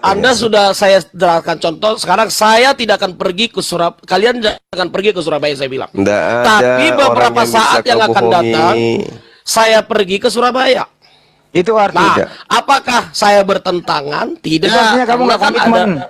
Anda sudah saya jelaskan contoh. Sekarang saya tidak akan pergi ke Surabaya. Kalian jangan pergi ke Surabaya, saya bilang. Tapi beberapa saat yang akan datang, saya pergi ke Surabaya. Itu artinya. Apakah saya bertentangan? Tidak. Itu artinya kamu nggak komitmen.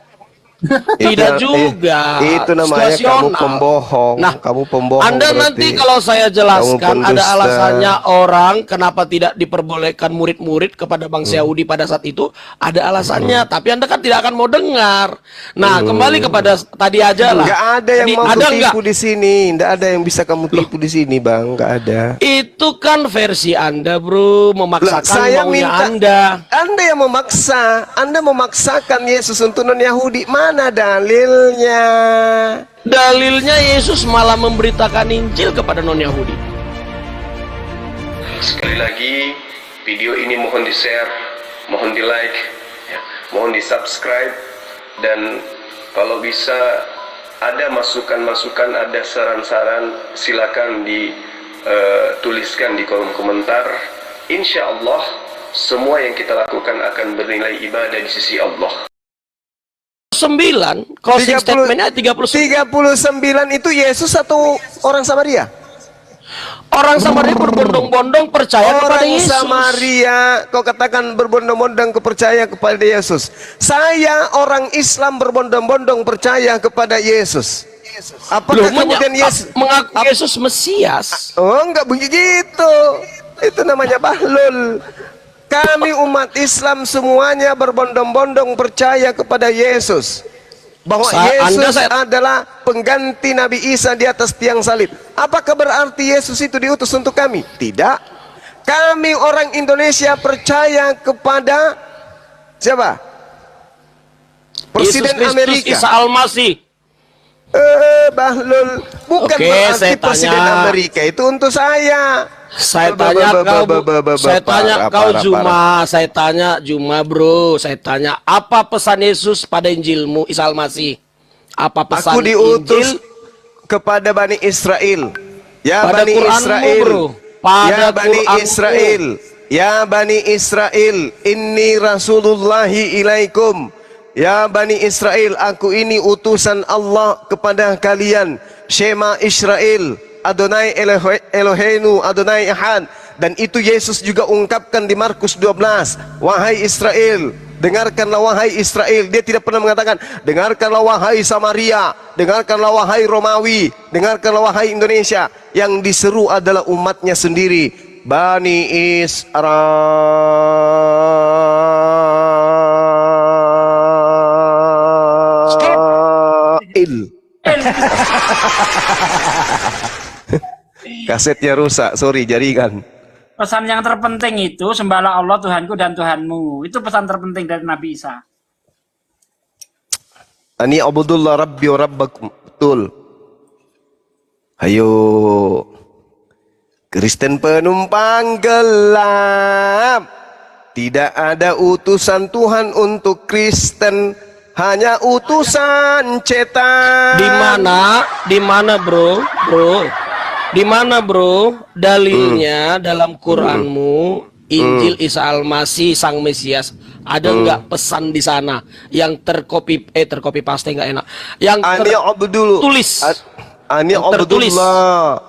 Tidak juga. Itu namanya kamu pembohong. Nah, kamu pembohong. Anda nanti kalau saya jelaskan ada alasannya orang kenapa tidak diperbolehkan murid-murid kepada bangsa Yahudi pada saat itu, ada alasannya. Tapi Anda kan tidak akan mau dengar. Nah, kembali kepada tadi aja lah. Nggak ada yang mau tipu di sini. Nggak ada yang bisa kamu tipu di sini, Bang. Nggak ada. Itu kan versi Anda, bro, memaksakan saya maunya minta, Anda. Anda yang memaksa. Anda memaksakan Yesus untuk non-Yahudi. Mana dalilnya? Dalilnya Yesus malah memberitakan Injil kepada non-Yahudi. Sekali lagi, video ini mohon di-share, mohon di-like, ya, mohon di-subscribe, dan kalau bisa ada masukan-masukan, ada saran-saran, silakan dituliskan di kolom komentar. Insya Allah, semua yang kita lakukan akan bernilai ibadah di sisi Allah. 9 closing statementnya 39 itu Yesus atau orang Samaria? Orang Samaria berbondong-bondong percaya kepada Yesus. Orang Samaria, kau katakan berbondong-bondong percaya kepada Yesus. Saya orang Islam berbondong-bondong percaya kepada Yesus. Apakah kemudian Yesus mengaku Yesus Mesias? Oh, enggak begitu. Itu namanya bahlul. Kami umat Islam semuanya berbondong-bondong percaya kepada Yesus, bahwa Yesus adalah pengganti Nabi Isa di atas tiang salib. Apakah berarti Yesus itu diutus untuk kami? Tidak. Kami orang Indonesia percaya kepada siapa? Presiden Amerika, Isa Al-Masih. Bahlul, bukan berarti Presiden Amerika itu untuk saya. Saya tanya kau Juma, saya tanya Juma, bro, saya tanya apa pesan Yesus pada Injilmu, Isa Al-Masih? Apa pesan? Aku diutus kepada Bani Israel. Ya pada Bani Quranmu, Israel, bro. Pada ya Bani Quranmu. Israel, ya Bani Israel, inni Rasulullahi ilaikum. Ya Bani Israel, aku ini utusan Allah kepada kalian. Shema Israel, Adonai Eloheinu, Adonai Ahad. Dan itu Yesus juga ungkapkan di Markus 12. Wahai Israel, dengarkanlah wahai Israel. Dia tidak pernah mengatakan dengarkanlah wahai Samaria, dengarkanlah wahai Romawi, dengarkanlah wahai Indonesia. Yang diseru adalah umatnya sendiri, Bani Israel. Kasetnya rusak, sorry, jaringan. Pesan yang terpenting itu sembahlah Allah Tuhanku dan Tuhanmu. Itu pesan terpenting dari Nabi Isa. Ani abudullah rabbi wa rabbakum. Betul. Ayo, Kristen penumpang gelap. Tidak ada utusan Tuhan untuk Kristen, hanya utusan cetan. Di mana bro? Di mana bro dalilnya dalam Quranmu Injil Isa Al-Masih Sang Mesias? Ada nggak pesan di sana yang tercopy paste nggak enak? Yang tertulis. Ani Abdullah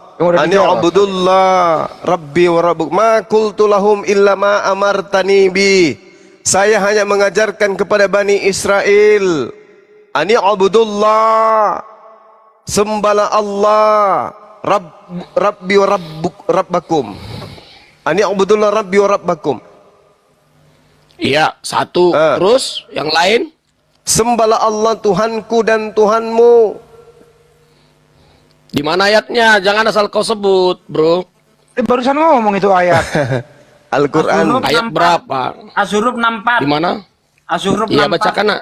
Rabbi wa Rabbuk ma qultu lahum illa ma amartani bi. Saya hanya mengajarkan kepada Bani Israel, Ani Abdullah, sembahlah Allah, Rabbi wa Rabbakum. Ani Abdullah Rabbi wa Rabbakum. Iya, satu. Terus yang lain? Sembahlah Allah Tuhanku dan Tuhanmu. Di mana ayatnya? Jangan asal kau sebut, bro. Barusan ngomong itu ayat. Al-Quran ayat berapa? Az-Zukhruf 64. Di mana? Az-Zukhruf 64. Iya, bacakan, Nak.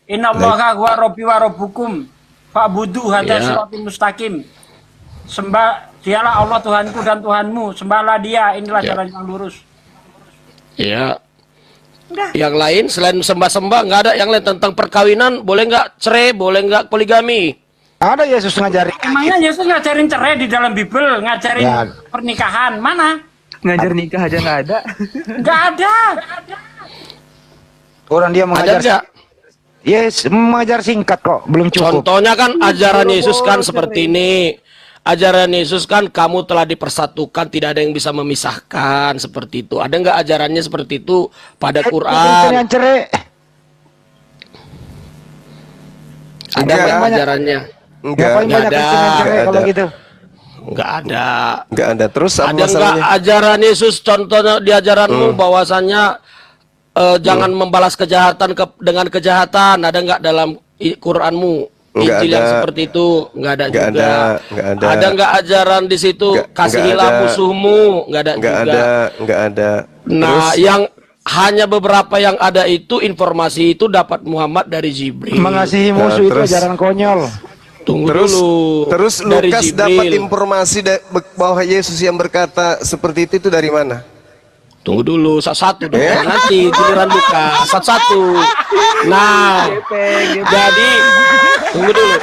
Innallaha huwa rabbi wa rabbukum fa'budu hadza siratal mustaqim. Sembah dialah Allah Tuhanku dan Tuhanmu, sembahlah dia, inilah jalan yang lurus. Iya. Yang lain selain sembah-sembah nggak ada yang lain tentang perkawinan, boleh nggak cerai, boleh nggak poligami? Ada Yesus ngajarin. Emangnya Yesus ngajarin cerai di dalam Bible, ngajarin pernikahan, mana? Ngajar nikah aja nggak ada. Nggak ada. Orang dia Ada mengajar. nggak? Yes, mengajar singkat kok, belum cukup. Contohnya kan ajaran Yesus kan seperti ini. Ajaran Yesus kan kamu telah dipersatukan, tidak ada yang bisa memisahkan, seperti itu. Ada nggak ajarannya seperti itu pada Yang Quran? cerai. Ada Enggak. nggak ajarannya? Enggak. Ngapain Nggak banyak ada. Kristen yang cerai Nggak kalau ada. gitu? Nggak ada. Enggak ada. Terus apa Ada nggak masalahnya? ajaran Yesus contohnya di ajaranmu bahwasannya jangan membalas kejahatan dengan kejahatan? Ada nggak dalam Quranmu? Nggak Injil yang ada. seperti itu nggak ada Nggak juga. nggak ada. Ada nggak ajaran di situ Nggak kasihilah ada. musuhmu? Nggak ada Enggak juga. ada, enggak ada. Nah, yang hanya beberapa yang ada itu informasi itu dapat Muhammad dari Jibril. Mengasihi musuh itu terus- ajaran konyol. Tunggu Terus dulu. terus Dari Lukas Jibril. dapat informasi bahwa Yesus yang berkata seperti itu dari mana? Tunggu dulu, satu-satu dong. Nanti giliran Lukas, satu-satu. Nah, jadi tunggu dulu.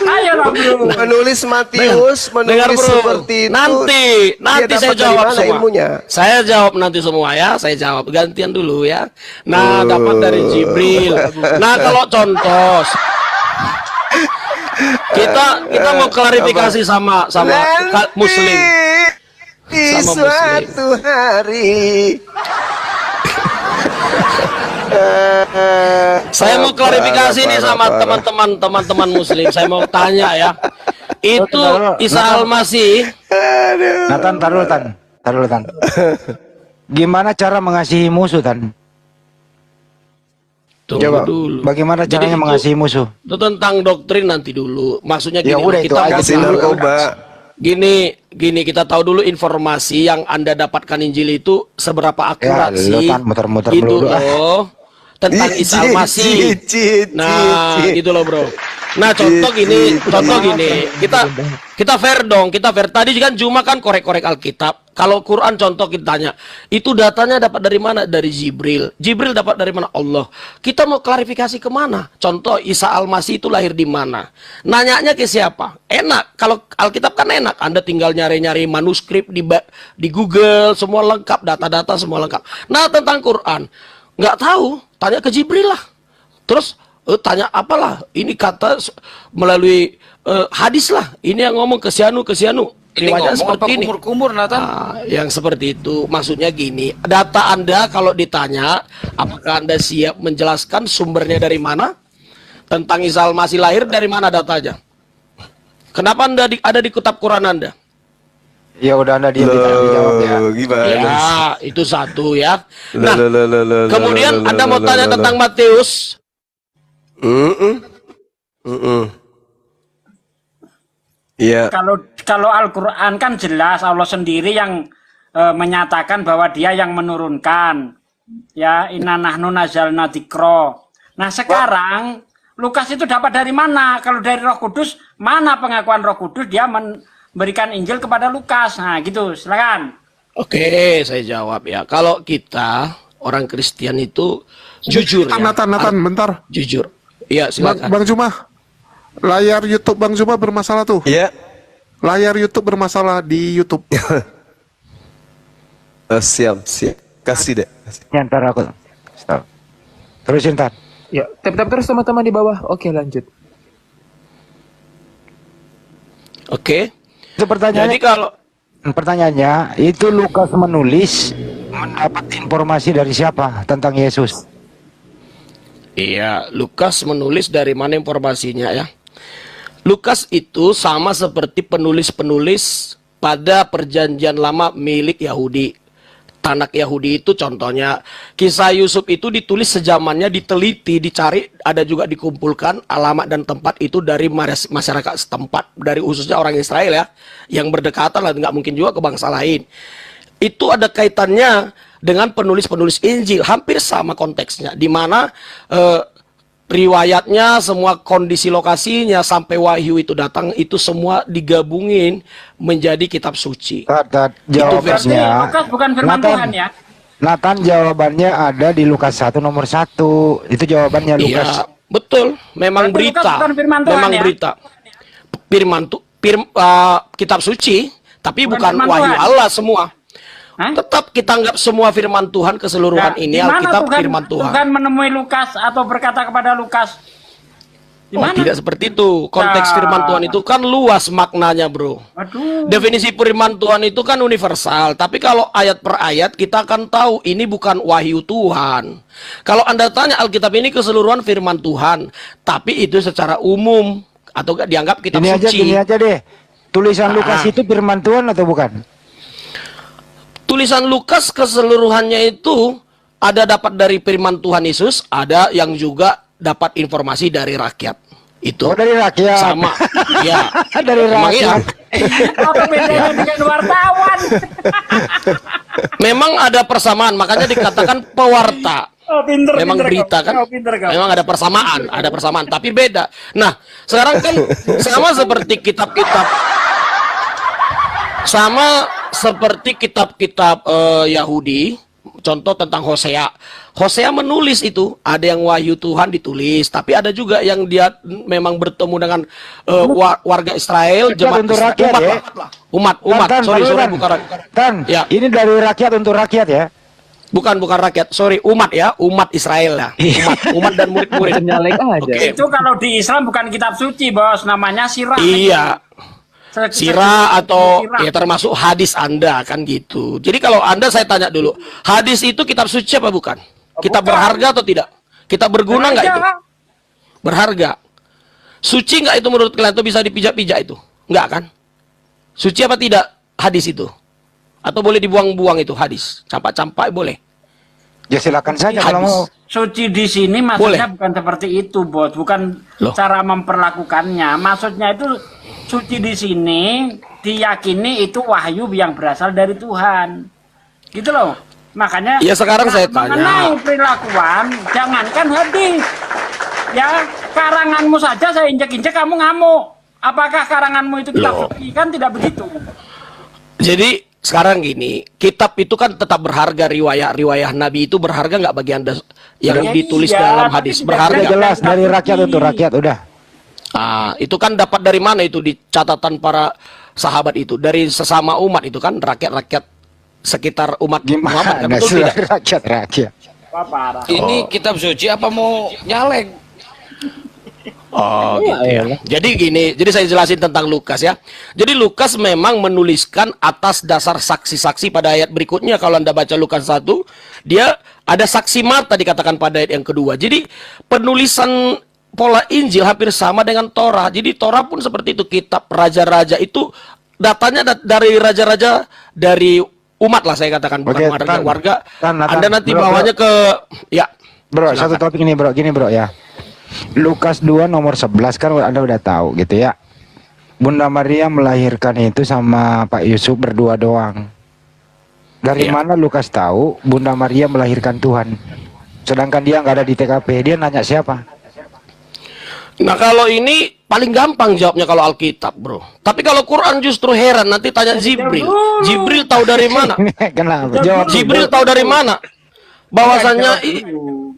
Ayo lah bro. Penulis Matius Dengar menulis bro, seperti itu. nanti Dia saya dapat dari jawab mana semua. ilmunya? Saya jawab nanti semua ya, saya jawab gantian dulu ya. Nah, dapat dari Jibril. Nah, kalau contoh kita mau klarifikasi sama Muslim. Di Sama suatu hari. Saya mau klarifikasi nih sama teman-teman Muslim. Saya mau tanya ya. Itu Isa Al-Masih. Nathan, taruh Tan. Gimana cara mengasihi musuh, Tan? Tunggu Coba, dulu. bagaimana Jadi caranya mengasihi musuh? Itu tentang doktrin nanti dulu. Maksudnya Ya gini, udah, itu aja. Kasih narkoba. Gini kita tahu dulu informasi yang Anda dapatkan Injil itu seberapa akurat Ya, sih. lu kan muter-muter Gitu melulu, ah. loh. Tentang Isa Al-Masih. Nah, gitu loh, Bro. Nah, contoh gini. Kita fair dong, kita fair. Tadi kan cuma kan korek-korek Alkitab. Kalau Quran contoh kita tanya, itu datanya dapat dari mana? Dari Jibril. Jibril dapat dari mana? Allah. Kita mau klarifikasi kemana? Contoh Isa Al-Masih itu lahir di mana? Nanyanya ke siapa? Enak. Kalau Alkitab kan enak. Anda tinggal nyari-nyari manuskrip di Google, semua lengkap, data-data semua lengkap. Nah, tentang Quran, nggak tahu. Tanya ke Jibril lah. Terus tanya apalah? Ini kata melalui hadis lah. Ini yang ngomong ke Sianu. Ini Riwayatnya ngomong apa seperti ini. kumur-kumur, Nathan? Nah, yang seperti itu maksudnya gini, data Anda kalau ditanya apakah Anda siap menjelaskan sumbernya dari mana? Tentang Isa Al-Masih lahir dari mana datanya? Kenapa Anda ada di kitab Quran Anda? Ya udah, Anda diam, dijawab ya. Gimana? Ya, itu satu ya. Lah, Nah, lah, lah, lah, kemudian lah, Anda lah, mau lah, tanya lah, tentang lah. Matius. Iya. Kalau Al-Quran kan jelas Allah sendiri yang menyatakan bahwa dia yang menurunkan. Ya, inna nahnu nazalna dzikra. Nah, sekarang Lukas itu dapat dari mana? Kalau dari Roh Kudus, mana pengakuan Roh Kudus dia memberikan Injil kepada Lukas? Nah, gitu. Silakan. Oke, saya jawab ya. Kalau kita orang Kristen itu jujur ya. Nathan, bentar. Jujur. Iya, silakan. Bang Juma, layar YouTube Bang Juma bermasalah tuh. Iya. Layar YouTube bermasalah di YouTube. Siap. Kasih deh. Nyantar aku. Stop. Terusin, Tan. Ya, tap terus teman-teman di bawah. Oke, lanjut. Oke. Itu Jadi kalau pertanyaannya, itu Lukas menulis mendapat informasi dari siapa tentang Yesus? iya, Lukas menulis dari mana informasinya ya? Lukas itu sama seperti penulis-penulis pada perjanjian lama milik Yahudi. Tanak Yahudi itu contohnya kisah Yusuf itu ditulis sejamannya, diteliti, dicari, ada juga dikumpulkan alamat dan tempat itu dari masyarakat setempat, dari khususnya orang Israel ya, yang berdekatan lah, nggak mungkin juga ke bangsa lain. Itu ada kaitannya dengan penulis-penulis Injil, hampir sama konteksnya, di mana riwayatnya, semua kondisi lokasinya sampai wahyu itu datang, itu semua digabungin menjadi kitab suci. Jawabannya, Lukas bukan firman Tuhan ya. Nathan, jawabannya ada di Lukas 1 nomor 1. Itu jawabannya Lukas. Iya, betul. Memang Berarti Lukas berita. bukan firman Tuhan, Memang ya? berita. Kitab suci, tapi bukan Bukan firman wahyu Tuhan. Allah semua. Hah? Tetap kita anggap semua firman Tuhan keseluruhan Nah, ini di mana Alkitab Tuhan, firman Tuhan. Tuhan menemui Lukas atau berkata kepada Lukas? Di Oh, mana? tidak seperti itu. Konteks Nah. firman Tuhan itu kan luas maknanya, bro. Aduh. Definisi firman Tuhan itu kan universal. Tapi kalau ayat per ayat kita akan tahu ini bukan wahyu Tuhan. Kalau Anda tanya Alkitab ini keseluruhan firman Tuhan, tapi itu secara umum atau dianggap kitab suci. Gini aja deh. Tulisan Lukas Ah. itu firman Tuhan atau bukan? Tulisan Lukas keseluruhannya itu ada dapat dari firman Tuhan Yesus, ada yang juga dapat informasi dari rakyat. Itu. Oh, dari rakyat. Sama. Ya. Dari Emang iya. rakyat. Apa bedanya dengan wartawan? Memang ada persamaan, makanya dikatakan pewarta. Oh, pinter, Memang pinter berita kau. kan, Oh, pinter kau. memang ada persamaan, tapi beda. Nah, sekarang kan sama seperti kitab-kitab, sama seperti kitab-kitab Yahudi. Contoh tentang Hosea. Hosea menulis itu, ada yang wahyu Tuhan ditulis, tapi ada juga yang dia memang bertemu dengan warga Israel, jemaat untuk Israel, rakyat, ya. umat. Tan, Sorry, Tan. bukan rakyat. Tan, Ya. ini dari rakyat untuk rakyat ya. Bukan rakyat, sorry, umat ya, umat Israel ya, umat dan murid-murid. Nyalek aja. Oke. Itu kalau di Islam bukan kitab suci, Bos, namanya sirah. Iya, Se- sirah atau sirah. ya termasuk hadis Anda kan gitu. Jadi kalau Anda, saya tanya dulu, hadis itu kitab suci apa bukan? Kitab Bukan. berharga atau tidak? Kitab berguna nggak itu? Berharga. Suci nggak itu menurut kalian, itu bisa dipijak-pijak itu? Nggak kan? Suci apa tidak hadis itu? Atau boleh dibuang-buang itu hadis? Campak-campak boleh? Ya silakan saja kalau Hadis. mau. Suci di sini maksudnya Boleh. bukan seperti itu, Bos. Bukan Loh. cara memperlakukannya. Maksudnya itu suci di sini diyakini itu wahyu yang berasal dari Tuhan. Gitu loh. Makanya Ya, sekarang saya tanya. mengenai perilakuan, jangankan hadis. Ya, karanganmu saja saya injek-injek kamu ngamuk. Apakah karanganmu itu kitab Loh. suci? Kan tidak begitu. Jadi sekarang gini, kitab itu kan tetap berharga, riwayat Nabi itu berharga nggak bagi Anda yang Ya ditulis iya, dalam tapi hadis? tidak Berharga. Udah jelas dari rakyat untuk rakyat udah. Ah, itu kan dapat dari mana itu di catatan para sahabat itu? Dari sesama umat itu kan, rakyat-rakyat sekitar umat Muhammad kan, Gimana betul sih tidak? rakyat? Apa parah? Ini kitab suci apa mau nyalek? Oh, gitu ya. Jadi gini, jadi saya jelasin tentang Lukas ya. Jadi Lukas memang menuliskan atas dasar saksi-saksi pada ayat berikutnya. Kalau Anda baca Lukas 1, dia ada saksi mata dikatakan pada ayat yang kedua. Jadi penulisan pola Injil hampir sama dengan Torah. Jadi Torah pun seperti itu, kitab raja-raja itu datanya dari raja-raja dari umat lah, saya katakan, bukan Oke, warga. Tan, Anda nanti bro, bawanya ke ya. Bro, Silakan. satu topik ini bro, gini bro ya. Lukas 2 nomor 11 kan Anda udah tahu gitu ya. Bunda Maria melahirkan itu sama Pak Yusuf berdua doang. Dari Iya. mana Lukas tahu Bunda Maria melahirkan Tuhan? Sedangkan dia nggak ada di TKP, dia nanya siapa? Nah, kalau ini paling gampang jawabnya kalau Alkitab, bro. Tapi kalau Quran justru heran, nanti tanya Jibril. Jibril tahu dari mana? Kenapa? Jawab. Jibril tahu dari mana? Bahwasannya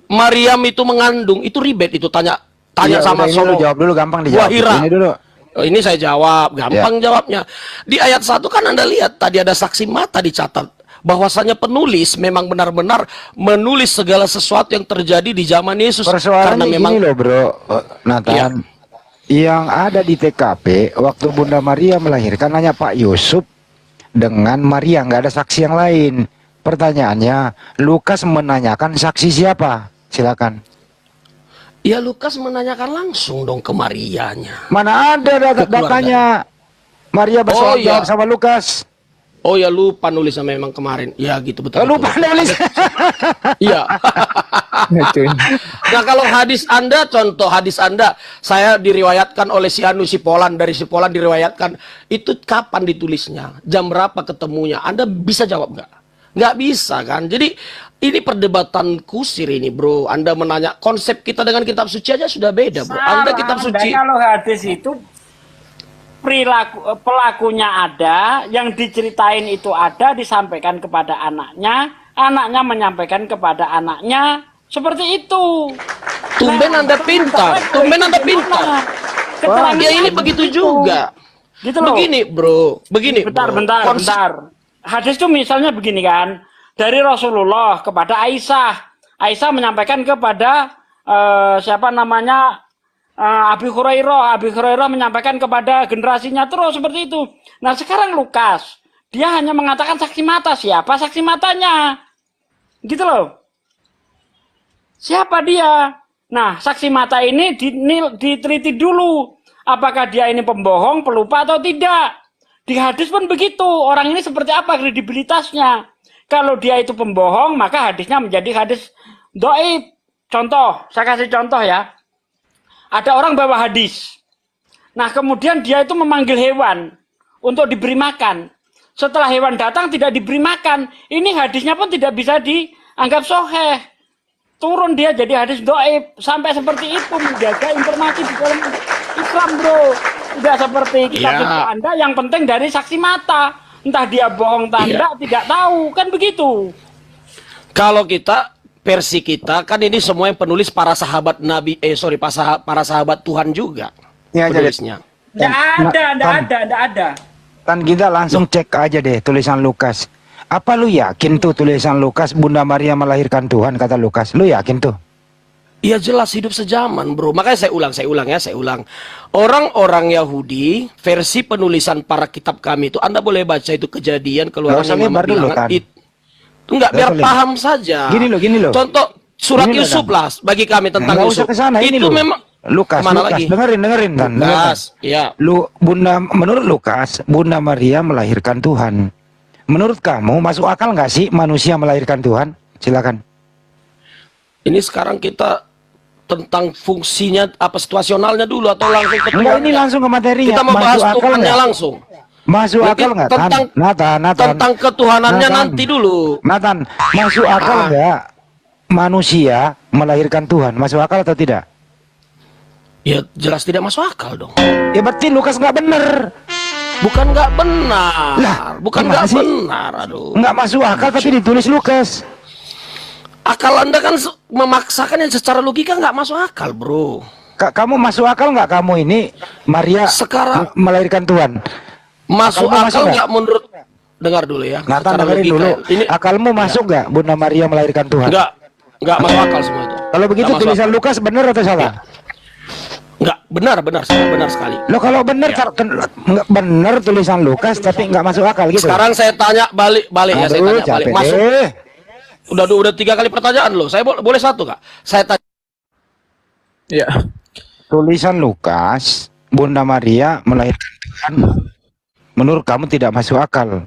Maryam itu mengandung, itu ribet itu tanya Iya, sama udah, ini lu Solo. jawab dulu, gampang dijawab. Wahira. Ini dulu. Oh, ini saya jawab, gampang jawabnya. Di ayat 1 kan Anda lihat tadi ada saksi mata dicatat bahwasanya penulis memang benar-benar menulis segala sesuatu yang terjadi di zaman Yesus. Persoalannya Karena memang gini loh bro, Nathan. Yang ada di TKP waktu Bunda Maria melahirkan hanya Pak Yusuf dengan Maria, nggak ada saksi yang lain. Pertanyaannya, Lukas menanyakan saksi siapa? Silakan. ya Lukas menanyakan langsung dong ke Marianya. Mana ada datanya Maria bersoal jawab sama Lukas? Oh ya, lupa nulisnya memang kemarin. Ya gitu, betul. Lupa nulis. Iya. Nah, kalau hadis Anda, contoh hadis Anda, saya diriwayatkan oleh si Anu si Polan, dari si Polan diriwayatkan, itu kapan ditulisnya? Jam berapa ketemunya? Anda bisa jawab nggak? Nggak bisa kan? Jadi ini perdebatan kusir ini, bro. Anda menanya konsep kita dengan kitab suci aja sudah beda, bro. Anda kitab suci. Kalau hadis itu pelakunya ada, yang diceritain itu ada, disampaikan kepada anaknya, anaknya menyampaikan kepada anaknya, seperti itu. Tumben Anda pintar, tumben Anda pintar. Ya ini begitu juga. Gitu loh. Begini, bro. Begini. Bentar, bro. bentar. hadis itu misalnya begini kan, dari Rasulullah kepada Aisyah. Aisyah menyampaikan kepada siapa namanya Abi Hurairah. Abi Hurairah menyampaikan kepada generasinya terus seperti itu. Nah sekarang Lukas, dia hanya mengatakan saksi mata. Siapa saksi matanya? Gitu loh. Siapa dia? Nah, saksi mata ini diteliti dulu. Apakah dia ini pembohong, pelupa atau tidak? Di hadis pun begitu. Orang ini seperti apa kredibilitasnya? Kalau dia itu pembohong, maka hadisnya menjadi hadis dhaif. Contoh, saya kasih contoh ya. Ada orang bawa hadis. Nah, kemudian dia itu memanggil hewan untuk diberi makan. Setelah hewan datang tidak diberi makan. Ini hadisnya pun tidak bisa dianggap sahih. Turun dia jadi hadis dhaif. Sampai seperti itu menjaga informasi di dalam Islam, bro. Tidak seperti kitab Anda yang penting dari saksi mata. Entah dia bohong tanda tidak tahu, kan begitu. Kalau kita versi kita kan ini semua yang penulis para sahabat Nabi, para sahabat Tuhan juga. Ya, jadi penulisnya. Tidak ada. Kan kita langsung cek aja deh tulisan Lukas. Apa lu yakin tuh tulisan Lukas Bunda Maria melahirkan Tuhan, kata Lukas? Lu yakin tuh? Iya jelas hidup sejaman, bro. Makanya saya ulang. Orang-orang Yahudi versi penulisan para kitab kami itu Anda boleh baca itu Kejadian, Keluaran, Bilangan. Enggak, biar paham saja. Gini loh. Contoh surat Gini Yusuf lah bagi kami tentang nggak Yusuf. usah kesana, ini itu loh. memang Lukas, lagi? dengerin kan. Lukas, ya. Menurut Lukas, Bunda Maria melahirkan Tuhan. Menurut kamu masuk akal nggak sih manusia melahirkan Tuhan? Silakan. Ini sekarang kita tentang fungsinya apa situasionalnya dulu atau langsung ke Enggak, ini langsung ke materinya. kita membahas Masuk akal Tuhannya nggak? langsung. Masuk akal nggak? Nathan. Tentang ketuhanannya nanti dulu. Nathan, masuk akal nggak manusia melahirkan Tuhan? Masuk akal atau tidak? Ya jelas tidak masuk akal dong. Ya berarti Lukas nggak bener. Bukan nggak benar. Lah, bukan gimana nggak sih? benar. Aduh. Nggak masuk akal tapi ditulis Lukas. Akal Anda kan memaksakan yang secara logika nggak masuk akal, bro. Kamu masuk akal nggak kamu ini Maria Sekarang melahirkan Tuhan? masuk Akalmu masuk akal nggak menurut? Dengar dulu ya. Nathan, secara dengerin logika. dulu. Ini Akalmu masuk nggak Bunda Maria melahirkan Tuhan? nggak masuk akal semua itu. Kalau begitu Nggak masuk tulisan akal. Lukas benar atau salah? Nggak benar sekali. Lo kalau benar nggak benar tulisan Lukas tapi nggak masuk akal gitu. Sekarang saya tanya balik ya, saya tanya balik. capek Masuk. deh. Udah 3 kali pertanyaan loh. Saya boleh satu Kak? Saya tanya. Ya. Tulisan Lukas, Bunda Maria melahirkan Tuhan. Menurut kamu tidak masuk akal.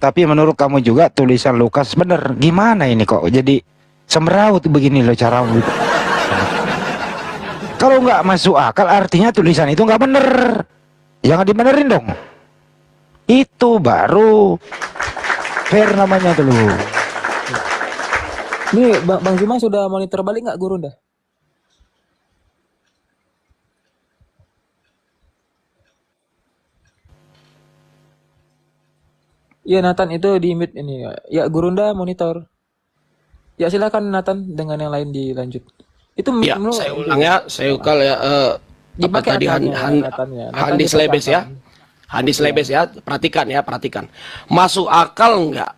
Tapi menurut kamu juga tulisan Lukas benar. Gimana ini kok jadi semeraut begini loh cara. Kalau nggak masuk akal artinya tulisan itu nggak bener. Jangan dibenerin dong. Itu baru fair namanya tuh. Ini Bang Zuma sudah monitor balik nggak guru dah? Iya Nathan itu di mute ini. Ya Gurunda monitor. Ya silakan Nathan dengan yang lain dilanjut. Itu Ya, saya ulang ya, saya ukal ya. Apa Dipakai tadi Nathan-nya. Handis Lebes ya. Handis Lebes ya, perhatikan. Masuk akal nggak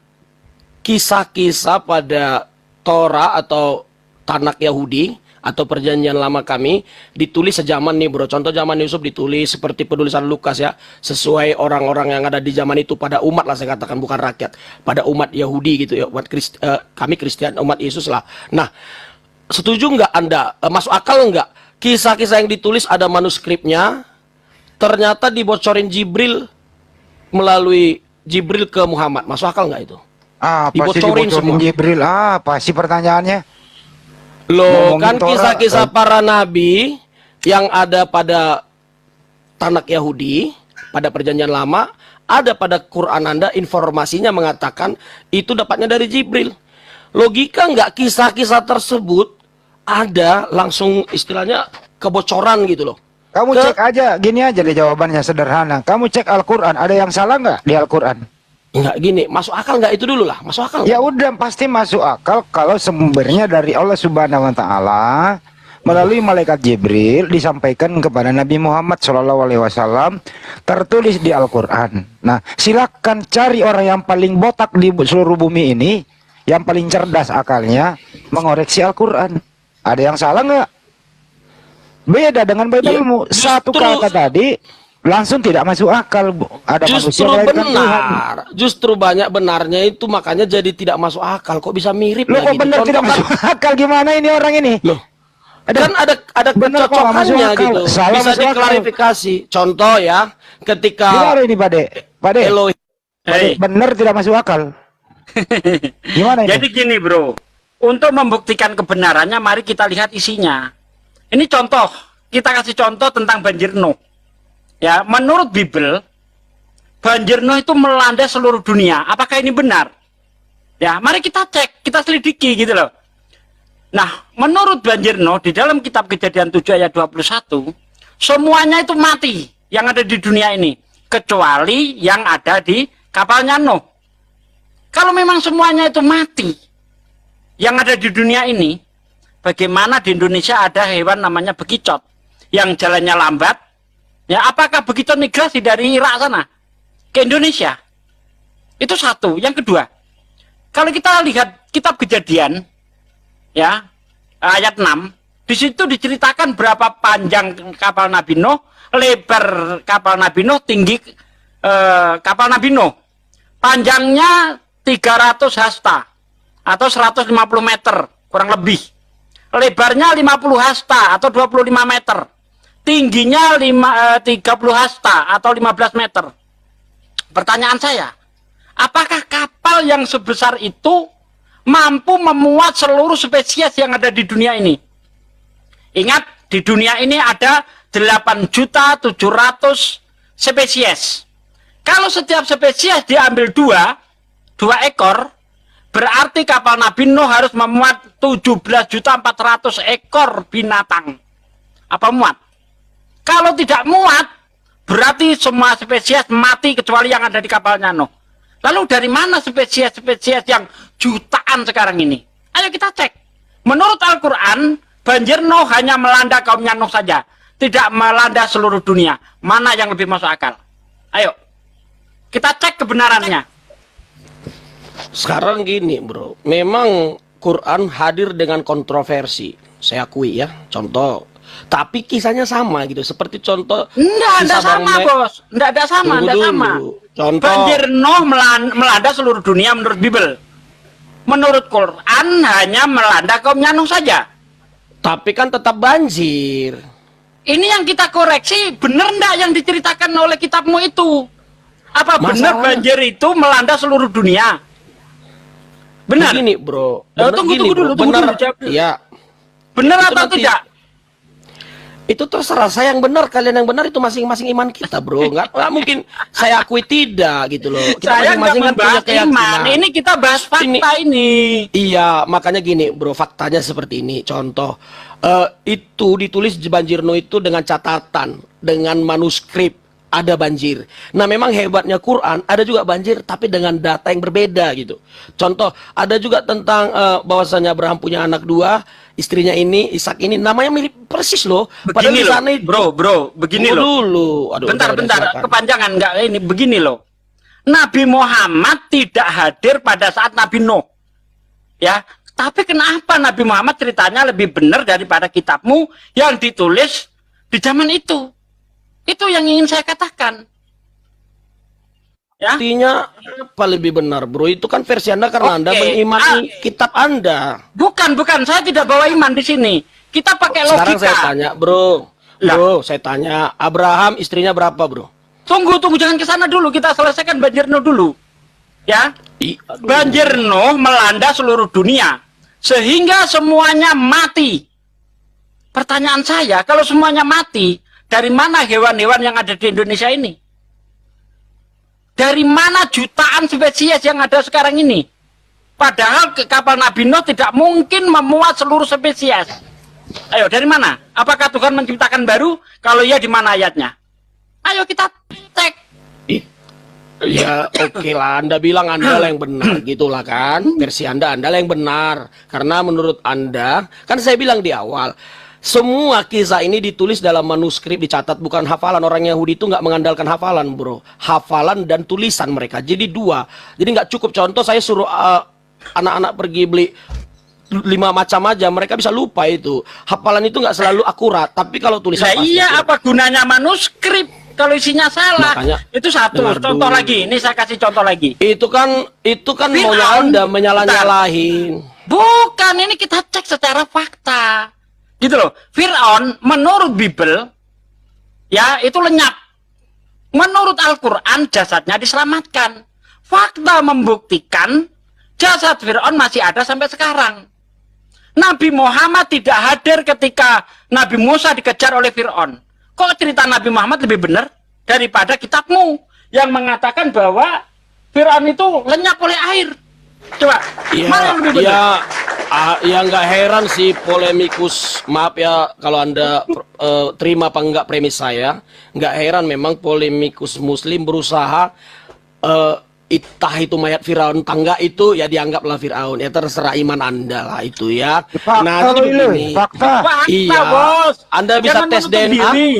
kisah-kisah pada Torah atau Tanak Yahudi atau perjanjian lama kami ditulis sejaman nih bro. Contoh zaman Yusuf ditulis seperti penulisan Lukas ya, sesuai orang-orang yang ada di zaman itu, pada umat lah saya katakan, bukan rakyat, pada umat Yahudi gitu ya, umat kami Kristen, umat Yesus lah. Nah, setuju nggak Anda, masuk akal nggak kisah-kisah yang ditulis ada manuskripnya ternyata dibocorin Jibril melalui Jibril ke Muhammad? Masuk akal nggak itu? Pasti dibocorin semua. Jibril, apa sih pertanyaannya? Loh, Ngomongin kan Torah, kisah-kisah para nabi yang ada pada Tanak Yahudi, pada perjanjian lama, ada pada Quran Anda, informasinya mengatakan itu dapatnya dari Jibril. Logika nggak kisah-kisah tersebut ada langsung istilahnya kebocoran gitu loh. Kamu cek aja, gini aja deh jawabannya sederhana. Kamu cek Al-Quran, ada yang salah nggak di Al-Quran? Enggak gini, masuk akal nggak itu dulu lah, masuk akal. Ya udah pasti masuk akal kalau sumbernya dari Allah Subhanahu wa taala, melalui malaikat Jibril disampaikan kepada Nabi Muhammad SAW, tertulis di Al-Quran. Nah, silakan cari orang yang paling botak di seluruh bumi ini, yang paling cerdas akalnya, mengoreksi Al-Quran. Ada yang salah nggak? Beda dengan Bible-mu. Satu kata tadi langsung tidak masuk akal. Ada Justru manusia melahirkan Tuhan. benar, justru banyak benarnya itu, makanya jadi tidak masuk akal. Kok bisa mirip Loh, kok lagi? benar tidak masuk akal? Gimana ini orang ini? Loh, kan ada benar kok nggak masuk kecocokannya akal. gitu. Salah Bisa masuk akal. diklarifikasi. Contoh ya, ketika Gimana ini, Pak De? Pak De, Elohim benar tidak masuk akal. Gimana ini? Jadi gini bro, untuk membuktikan kebenarannya mari kita lihat isinya. Ini contoh, kita kasih contoh tentang banjir Nuh. Ya, menurut Bible, banjir Nuh itu melanda seluruh dunia. Apakah ini benar? Ya, mari kita cek, kita selidiki gitu loh. Nah, menurut banjir Nuh di dalam kitab Kejadian 7 ayat 21, semuanya itu mati yang ada di dunia ini, kecuali yang ada di kapalnya Nuh. Kalau memang semuanya itu mati yang ada di dunia ini, bagaimana di Indonesia ada hewan namanya bekicot yang jalannya lambat? Ya, apakah bekicot migrasi dari Irak sana ke Indonesia? Itu satu. Yang kedua, kalau kita lihat kitab Kejadian, ya, ayat 6, di situ diceritakan berapa panjang kapal Nabi Nuh, lebar kapal Nabi Nuh, tinggi kapal Nabi Nuh. Panjangnya 300 hasta atau 150 meter kurang lebih. Lebarnya 50 hasta atau 25 meter. Tingginya 30 hasta atau 15 meter. Pertanyaan saya, apakah kapal yang sebesar itu mampu memuat seluruh spesies yang ada di dunia ini? Ingat, di dunia ini ada 8.700.000 spesies. Kalau setiap spesies diambil dua ekor, berarti kapal Nabi Nuh harus memuat 17.400.000 ekor binatang. Apa muat? Kalau tidak muat, berarti semua spesies mati kecuali yang ada di kapalnya Nuh. Lalu dari mana spesies-spesies yang jutaan sekarang ini? Ayo kita cek. Menurut Al-Quran, banjir Nuh hanya melanda kaumnya Nuh saja. Tidak melanda seluruh dunia. Mana yang lebih masuk akal? Ayo. Kita cek kebenarannya. sekarang gini bro, memang Quran hadir dengan kontroversi, saya akui ya. Contoh, tapi kisahnya sama gitu, seperti contoh Enggak kisah sama Bang Me- bos. Enggak ada sama, Tunggu enggak dulu. sama. Contoh, Banjir Nuh melanda seluruh dunia menurut Bible. Menurut Quran hanya melanda kaumnya Nuh saja. tapi kan tetap banjir. Ini yang kita koreksi, benar enggak yang diceritakan oleh kitabmu itu? Apa benar Masalahnya- banjir itu melanda seluruh dunia? Benar? Begini bro, Tunggu dulu, benar, jawab dulu. ya. Benar Itu atau nanti- tidak? Itu terserah, saya yang benar, kalian yang benar, itu masing-masing iman kita bro. Nggak mungkin saya akui tidak gitu loh. Kita Saya nggak masing-masing kan punya membahas iman. keyakinan. Ini kita bahas fakta ini. Iya, makanya gini bro, faktanya seperti ini. Contoh, itu ditulis di banjir Nuh itu dengan catatan, dengan manuskrip, ada banjir. Nah memang hebatnya Quran, ada juga banjir tapi dengan data yang berbeda gitu. Contoh, ada juga tentang bahwasanya Abraham punya anak dua, istrinya ini, Ishak ini, namanya mirip persis loh. Padahal Begini di loh, sana itu- bro, begini Tunggu loh. dulu. Aduh, Bentar, udah, silakan. kepanjangan enggak ini begini loh. Nabi Muhammad tidak hadir pada saat Nabi Nuh. Ya, tapi kenapa Nabi Muhammad ceritanya lebih benar daripada kitabmu yang ditulis di zaman itu? Itu yang ingin saya katakan. Ya. Artinya apa lebih benar bro? Itu kan versi Anda karena Anda Oke. mengimani kitab Anda. Bukan, saya tidak bawa iman di sini. Kita pakai logika. Sekarang saya tanya bro, Lah. saya tanya, Abraham istrinya berapa bro? Tunggu, jangan ke sana dulu. Kita selesaikan banjir Nuh dulu. Ya. Aduh. Banjir Nuh melanda seluruh dunia sehingga semuanya mati. Pertanyaan saya, kalau semuanya mati, dari mana hewan-hewan yang ada di Indonesia ini? Dari mana jutaan spesies yang ada sekarang ini? Padahal kapal Nabi Nuh tidak mungkin memuat seluruh spesies. Ayo, dari mana? Apakah Tuhan menciptakan baru? Kalau iya, di mana ayatnya? Ayo kita cek. Ya oke lah, Anda bilang Anda lah yang benar gitulah kan. Versi Anda lah yang benar. Karena menurut Anda, kan saya bilang di awal, Semua kisah ini ditulis dalam manuskrip, dicatat, bukan hafalan. Orang Yahudi itu nggak mengandalkan hafalan, bro. Hafalan dan tulisan mereka. Jadi dua. Jadi nggak cukup. Contoh saya suruh anak-anak pergi beli 5 macam aja, mereka bisa lupa itu. Hafalan itu nggak selalu akurat. Tapi kalau tulisan Nah, iya, akurat. apa gunanya manuskrip kalau isinya salah? Makanya, Itu satu. dengar Contoh dulu. lagi. Ini saya kasih contoh lagi. Itu kan maunya Fir'aun, Anda menyalah-nyalahin. Bukan, ini kita cek secara fakta. Gitu loh. Fir'aun menurut Bible ya itu lenyap. Menurut Al-Qur'an jasadnya diselamatkan. Fakta membuktikan jasad Fir'aun masih ada sampai sekarang. Nabi Muhammad tidak hadir ketika Nabi Musa dikejar oleh Fir'aun. Kok cerita Nabi Muhammad lebih benar daripada kitabmu yang mengatakan bahwa Fir'aun itu lenyap oleh air? Coba, mana yang lebih benar? Ya nggak heran sih polemikus, maaf ya kalau Anda terima apa enggak premis saya, nggak heran memang polemikus muslim berusaha itah itu mayat Firaun tangga itu ya dianggaplah Firaun, ya terserah iman Anda lah itu ya. Fakta Nah, jadi loh, begini. fakta. Iya, Bos. Anda bisa Jangan tes menutup DNA. diri.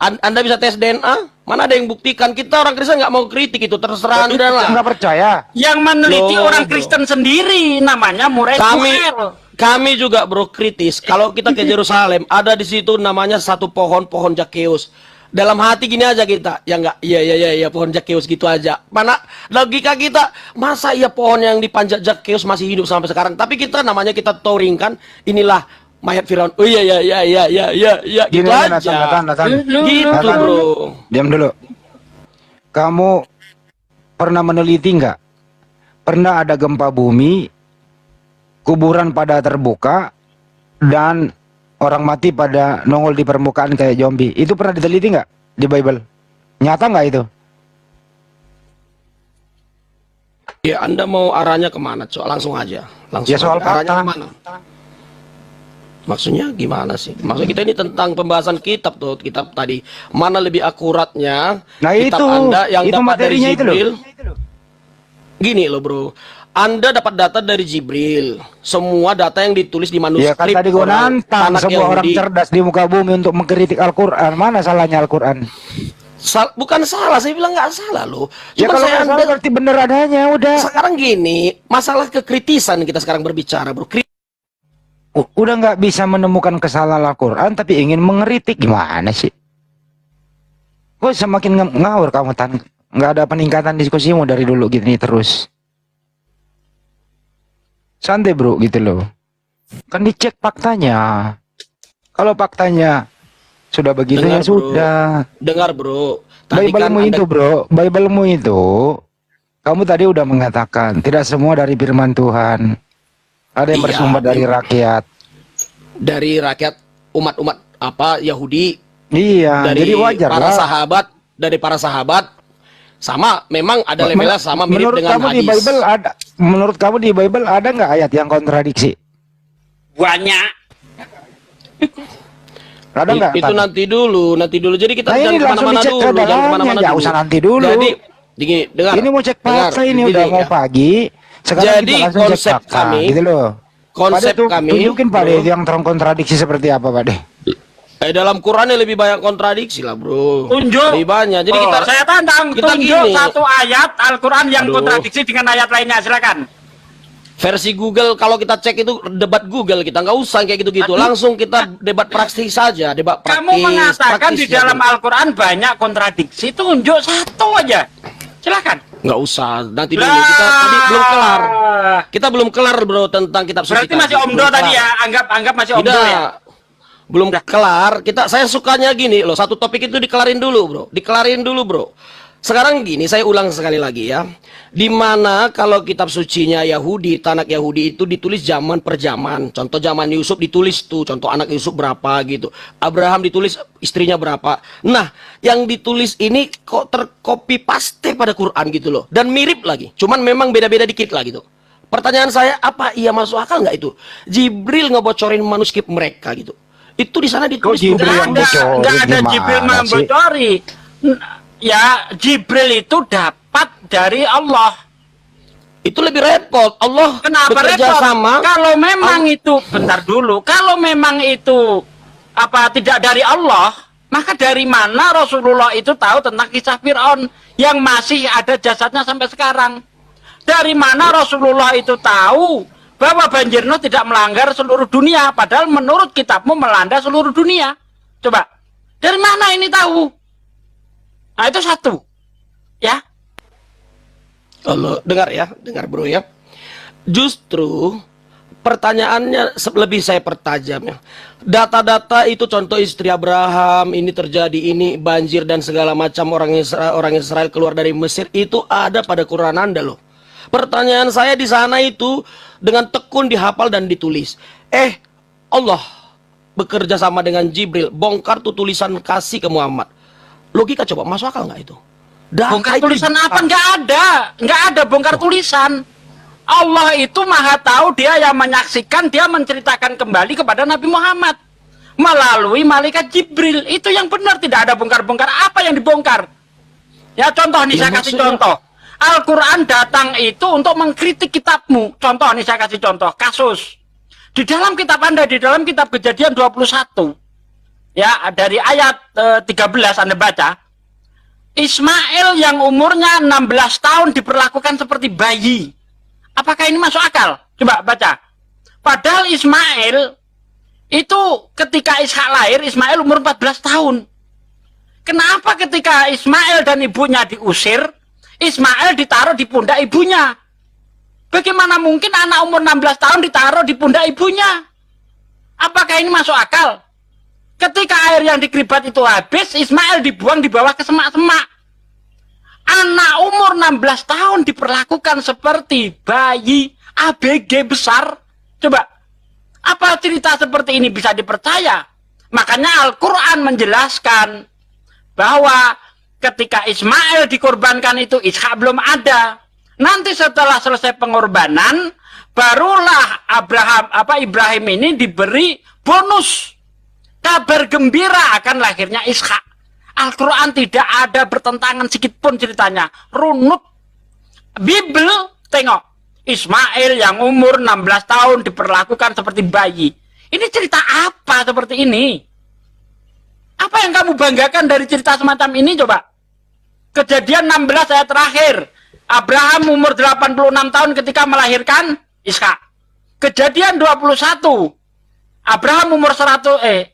Anda bisa tes DNA? Mana ada yang buktikan? Kita orang Kristen nggak mau kritik itu, terserah Anda lah. Nggak percaya. Yang meneliti Loh, orang bro. Kristen sendiri namanya Murray Kami juga bro kritis. Kalau kita ke Yerusalem, ada di situ namanya satu pohon Zakheus. Dalam hati gini aja kita, ya enggak, iya pohon Zakheus gitu aja. Mana logika kita, masa iya pohon yang dipanjat Zakheus masih hidup sampai sekarang? Tapi kita namanya kita touringkan, inilah mayat Firaun. Oh iya gitu Gini, aja. Nathan. Gitu Nathan. bro. Diam dulu. Kamu pernah meneliti nggak? Pernah ada gempa bumi, kuburan pada terbuka, dan orang mati pada nongol di permukaan kayak zombie. Itu pernah diteliti nggak di Bible? Nyata nggak itu? Ya Anda mau arahnya kemana? Langsung aja. Langsung Ya soal aja. Arahnya fakta. kemana? Maksudnya gimana sih? Maksud kita ini tentang pembahasan kitab tuh, kitab tadi. Mana lebih akuratnya? Nah kitab itu, Anda yang itu dapat dari materinya itu loh. Jibril. Gini loh bro, Anda dapat data dari Jibril. Semua data yang ditulis di Ya manuskrip. kan tadi gua nantang anak sebuah orang Yahudi. cerdas di muka bumi untuk mengkritik Al-Quran. Mana salahnya Al-Quran? Bukan salah, saya bilang nggak salah loh. Ya Cuma kalau saya nggak salah berarti bener adanya udah. sekarang gini, masalah kekritisan kita sekarang berbicara bro. Udah nggak bisa menemukan kesalahan Al-Quran tapi ingin mengeritik, gimana sih? Kok semakin ngawur kamu Tan? Nggak ada peningkatan diskusimu dari dulu gini terus. Santai bro gitu loh. Kan dicek faktanya. Kalau faktanya sudah begitu Dengar, ya bro. sudah. Dengar bro. Tadi kan Bible-mu Anda- itu bro, Bible-mu itu kamu tadi udah mengatakan tidak semua dari firman Tuhan. Ada yang Iya, bersumber dari rakyat. dari rakyat umat-umat apa Yahudi, Iya, dari jadi wajar para lah. sahabat, dari para sahabat sama, memang ada levelnya sama mirip menurut dengan kamu hadis. di Bible ada, menurut kamu di Bible ada nggak ayat yang kontradiksi? Banyak. Ada nggak? Itu Tan? nanti dulu. Jadi kita Nah, jangan ini langsung kemana-mana dicek dulu, ke jangan dalamnya, kemana-mana nggak dulu. usah nanti dulu. Jadi, gini, dengar. Ini mau cek dengar, fakta ini gini, udah mau ya. pagi. Sekarang Jadi, kita langsung cek konsep fakta, kami- gitu loh. konsep Pak De, kami, tunjukin Pak De bro. yang terkontradiksi seperti apa Pak De? Dalam Qurannya lebih banyak kontradiksi lah bro. Tunjuk. Lebih banyak. Jadi Oh, kita saya tantang kita tunjuk gini. satu ayat Al-Quran yang Aduh. kontradiksi dengan ayat lainnya, silakan. Versi Google, kalau kita cek itu debat Google, kita nggak usah kayak gitu-gitu. Langsung kita debat praktis saja, debat praktis. Kamu mengatakan praktis di dalam ya, bro. Al-Quran banyak kontradiksi, tunjuk satu aja. Silakan. Nggak usah, nanti dulu kita tadi belum kelar. Kita belum kelar bro tentang kitab suci. Berarti masih tadi. omdo Belum tadi kelar. ya, anggap masih omdo Tidak. ya. Belum kelar. Saya sukanya gini loh, satu topik itu dikelarin dulu bro. Dikelarin dulu bro. Sekarang gini, saya ulang sekali lagi ya. Dimana kalau kitab sucinya Yahudi, Tanakh Yahudi itu ditulis zaman per zaman. Contoh zaman Yusuf ditulis tuh, contoh anak Yusuf berapa gitu. Abraham ditulis istrinya berapa. Nah, yang ditulis ini kok tercopy paste pada Quran gitu loh. Dan mirip lagi, cuman memang beda-beda dikit lah gitu. Pertanyaan saya, apa iya masuk akal nggak itu? Jibril ngebocorin manuskrip mereka gitu. Itu di sana ditulis Kok Jibril yang Nggak bocorin, nggak ada gimana Jibril sih? membocori. Ya, Jibril itu dapat dari Allah. Itu lebih repot. Allah Kenapa bekerja repot? sama. Kalau memang itu, bentar dulu. Kalau memang itu apa tidak dari Allah, maka dari mana Rasulullah itu tahu tentang kisah Fir'aun yang masih ada jasadnya sampai sekarang? Dari mana Rasulullah itu tahu bahwa banjir Nuh tidak melanggar seluruh dunia, padahal menurut kitabmu melanda seluruh dunia? Coba, dari mana ini tahu? Nah, itu satu. Ya. Kalau dengar ya, dengar bro ya. Justru pertanyaannya lebih saya pertajam ya. Data-data itu contoh istri Abraham, ini terjadi, ini banjir dan segala macam orang Israel keluar dari Mesir itu ada pada Quran Anda loh. Pertanyaan saya di sana itu dengan tekun dihafal dan ditulis. Allah bekerja sama dengan Jibril, bongkar tuh tulisan kasih ke Muhammad. Logika coba masuk akal nggak itu? Bongkar tulisan apa? Nggak ada bongkar tulisan. Allah itu maha tahu, dia yang menyaksikan, dia menceritakan kembali kepada Nabi Muhammad melalui malaikat Jibril. Itu yang benar, tidak ada bongkar-bongkar. Apa yang dibongkar? Ya contoh nih, saya kasih contoh. Al-Quran datang itu untuk mengkritik kitabmu. Contoh nih, saya kasih contoh. Kasus. Di dalam kitab Anda, di dalam kitab Kejadian 21. Ya, dari ayat 13 Anda baca. Ismail yang umurnya 16 tahun diperlakukan seperti bayi. Apakah ini masuk akal? Coba baca. Padahal Ismail itu ketika Ishak lahir, Ismail umur 14 tahun. Kenapa ketika Ismail dan ibunya diusir, Ismail ditaruh di pundak ibunya? Bagaimana mungkin anak umur 16 tahun ditaruh di pundak ibunya? Apakah ini masuk akal? Ketika air yang dikeribat itu habis, Ismail dibuang di bawah ke semak-semak. Anak umur 16 tahun diperlakukan seperti bayi ABG besar. Coba, apa cerita seperti ini bisa dipercaya? Makanya Al-Quran menjelaskan bahwa ketika Ismail dikorbankan itu Ishak belum ada. Nanti setelah selesai pengorbanan, barulah Ibrahim ini diberi bonus kabar gembira akan lahirnya Ishak. Al-Quran tidak ada bertentangan sedikit pun ceritanya. Runut. Bible, tengok. Ismail yang umur 16 tahun diperlakukan seperti bayi. Ini cerita apa seperti ini? Apa yang kamu banggakan dari cerita semacam ini coba? Kejadian 16 ayat terakhir. Abraham umur 86 tahun ketika melahirkan Ishak. Kejadian 21. Abraham umur 100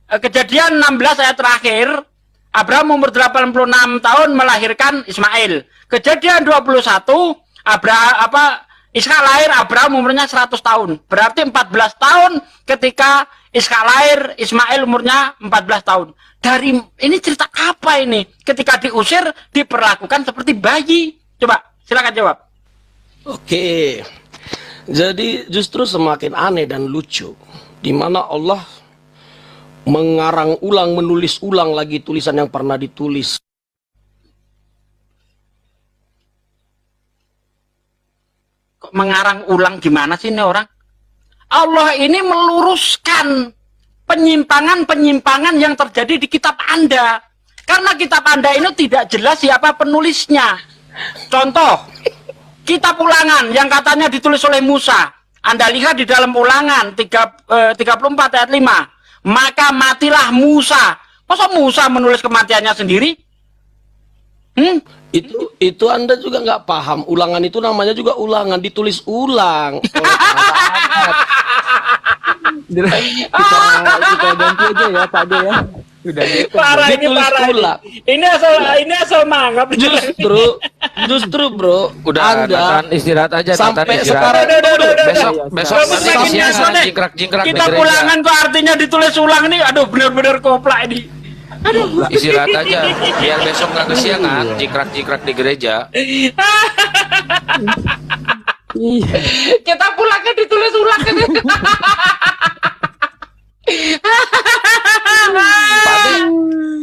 Kejadian 16 ayat terakhir. Abraham umur 86 tahun melahirkan Ismail. Kejadian 21, Ishak lahir, Abraham umurnya 100 tahun. Berarti 14 tahun ketika Ishak lahir, Ismail umurnya 14 tahun. Dari ini cerita apa ini? Ketika diusir diperlakukan seperti bayi. Coba, silakan jawab. Oke. Jadi justru semakin aneh dan lucu di mana Allah mengarang ulang, menulis ulang lagi tulisan yang pernah ditulis. Kok mengarang ulang gimana sih ini orang? Allah ini meluruskan penyimpangan-penyimpangan yang terjadi di kitab Anda. Karena kitab Anda ini tidak jelas siapa penulisnya. Contoh, kitab Ulangan yang katanya ditulis oleh Musa. Anda lihat di dalam Ulangan 34 ayat 5. Maka matilah Musa. Masa Musa menulis kematiannya sendiri? Itu Anda juga nggak paham. Ulangan itu namanya juga ulangan, ditulis ulang. Kita ganti aja ya Pak De ya. Udah gitu. Parah ini, parah ini. Ini asal mangap. Justru bro, Udah, Anda Nathan istirahat aja. sampai Nathan istirahat. sekarang Besok nanti kesiangan jingkrak-jingkrak di Kita gereja. Ulangan kok artinya ditulis ulang nih. Aduh, benar-benar koplak ini. Istirahat aja biar besok nggak kesiangan jingkrak-jingkrak di gereja. Iya. Kita pulangnya ditulis ulang kan.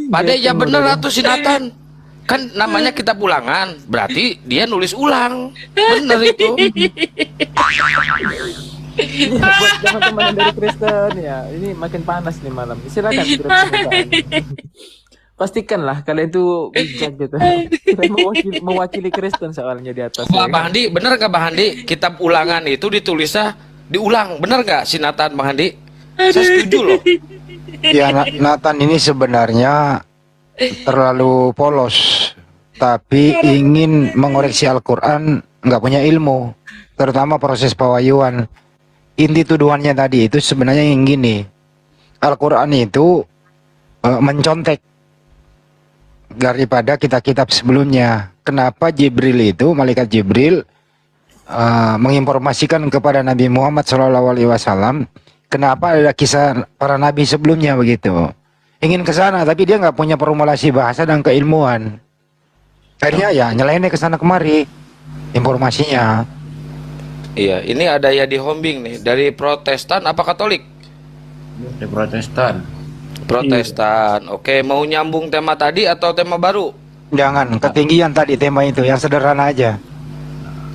Pade ya bener atuh si Nathan. Kan namanya kitab ulangan, berarti dia nulis ulang. Bener itu. Buat teman-teman yang dari Kristen ya, ini makin panas nih malam. Silakan pastikanlah kalian itu bijak gitu. Kita mewakili Kristen soalnya di atas. Wah, Bang Handi, bener gak Bang Handi? Kitab ulangan itu ditulisnya diulang, bener gak si Nathan Bang Handi? Saya setuju loh. Ya, Nathan ini sebenarnya terlalu polos, tapi ingin mengoreksi Al-Quran, nggak punya ilmu, terutama proses pewahyuan. Inti tuduhannya tadi itu sebenarnya yang gini, Al-Quran itu mencontek daripada kitab-kitab sebelumnya. Kenapa Jibril itu, malaikat Jibril menginformasikan kepada Nabi Muhammad SAW, kenapa ada kisah para nabi sebelumnya begitu. Ingin ke sana, tapi dia nggak punya formulasi bahasa dan keilmuan. Akhirnya ya nyelainnya ke sana kemari informasinya. Iya, ini ada Yadi Hombing nih dari Protestan apa Katolik? Dari Protestan. Protestan. Oke, mau nyambung tema tadi atau tema baru? Jangan ketinggian tadi tema itu, yang sederhana aja.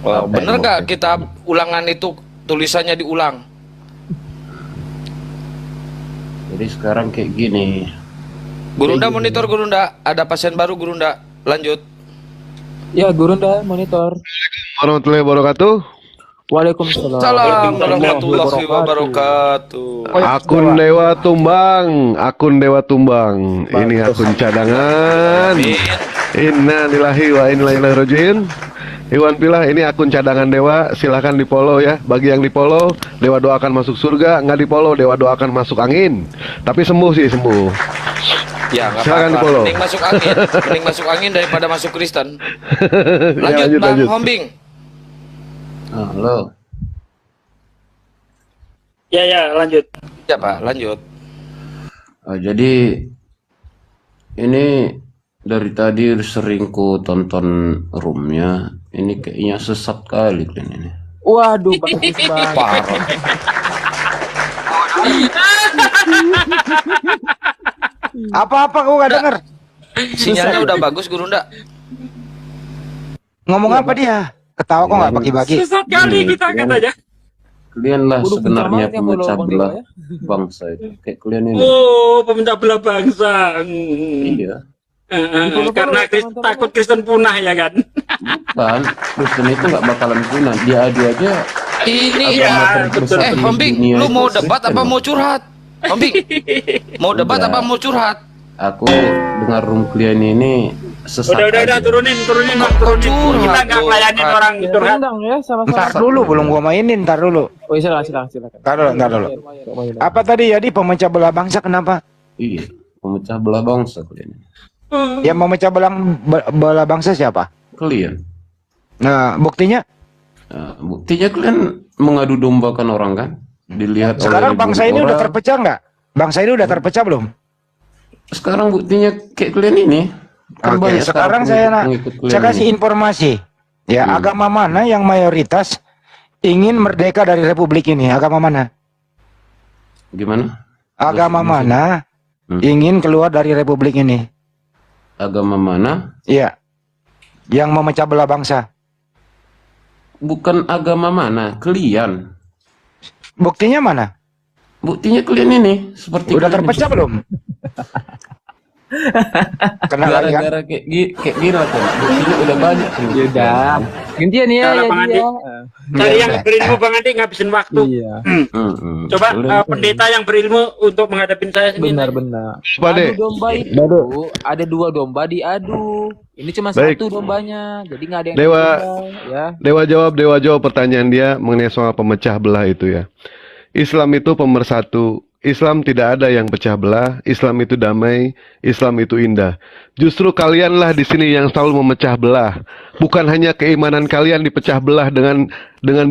Oh, bener nggak kita ulangan itu tulisannya diulang? Jadi sekarang kayak gini. Gurunda monitor Gurunda, ada pasien baru Gurunda. Lanjut. Ya, Gurunda monitor. Warahmatullahi wabarakatuh. Waalaikumsalam. Salam warahmatullahi wabarakatuh. Akun Dewa Tumbang, akun Dewa Tumbang. Ini akun cadangan. Inna lillahi wa inna ilaihi rajiun. Iwan Pilah, ini akun cadangan Dewa, silahkan di follow ya. Bagi yang di follow, Dewa doakan masuk surga. Nggak di follow, Dewa doakan masuk angin. Tapi sembuh sih, sembuh. Ya, nggak Silakan apa-apa. di-follow. Mending masuk angin, mending masuk angin daripada masuk Kristen. Lanjut, lanjut, Bang lanjut. Hombing. Halo. Ya, lanjut. Ya Pak, lanjut. Jadi ini dari tadi sering ku tonton roomnya. Ini kayaknya sesat kali kan ini. Waduh, bagus banget. Parah. Apa-apa kau nggak denger? Sinyalnya udah bagus Gurunda. Ngomong apa dia? Ketawa kok nggak bagi-bagi? Sesat kali kita katanya. Kalian lah Waduh, sebenarnya pintar banget ya follow pemecah Bang belah Dewa ya. bangsa itu. Kayak kalian ini. Oh, pemecah belah bangsa. Iya. Karena takut Kristen punah ya kan? Bukan, Kristen itu nggak bakalan punah. Dia adu aja. Ini Iya, betul. Hombing, Dunia lu itu mau debat Kristen apa loh. mau curhat? Hombing, mau debat Udah. apa mau curhat? Aku dengar room kalian ini sesat. Udah, aja. turunin, Bang, turunin. Curhat, Kita nggak ngelayanin curhat. orang Ya, curhat. undang ya sama-sama. Ntar dulu, belum gua mainin, ntar dulu. Oh, silakan. Ntar dulu. Apa tadi jadi pemecah belah bangsa kenapa? Iya, pemecah belah bangsa kalian. Yang memecah belah bangsa siapa? Kalian. Nah, buktinya Nah, buktinya kalian mengadu dombakan orang kan? Dilihat sekarang oleh bangsa ini ribuan udah orang. terpecah nggak? Bangsa ini udah terpecah belum? Sekarang buktinya kayak kalian ini. Kan Oke, banyak sekarang saya pengikut kalian saya kasih ini. informasi. Ya, agama mana yang mayoritas ingin merdeka dari republik ini? Agama mana? Gimana? Agama mana ingin keluar dari republik ini? Agama mana? Iya. Yang memecah belah bangsa. Bukan agama mana? Kalian. Buktinya mana? Buktinya kalian ini seperti Udah kalian terpecah ini. belum? Kena lagi kan? Gara-gara kayak gini lah kan. Buktinya udah banyak. Ya udah. Gantian ya, Udah lah, ya Bang dia. Cari yang berilmu Bang Andi, ngabisin waktu. Iya, Coba pendeta yang berilmu untuk menghadapin saya sendiri. benar. Pade. Adu domba itu ada 2 domba diadu. Ini cuma Baik. 1 dombanya. Jadi nggak ada yang Dewa. ditunggal, ya. Dewa jawab pertanyaan dia mengenai soal pemecah belah itu ya. Islam itu pemersatu. Islam tidak ada yang pecah belah. Islam itu damai. Islam itu indah. Justru kalianlah di sini yang selalu memecah belah. Bukan hanya keimanan kalian dipecah belah dengan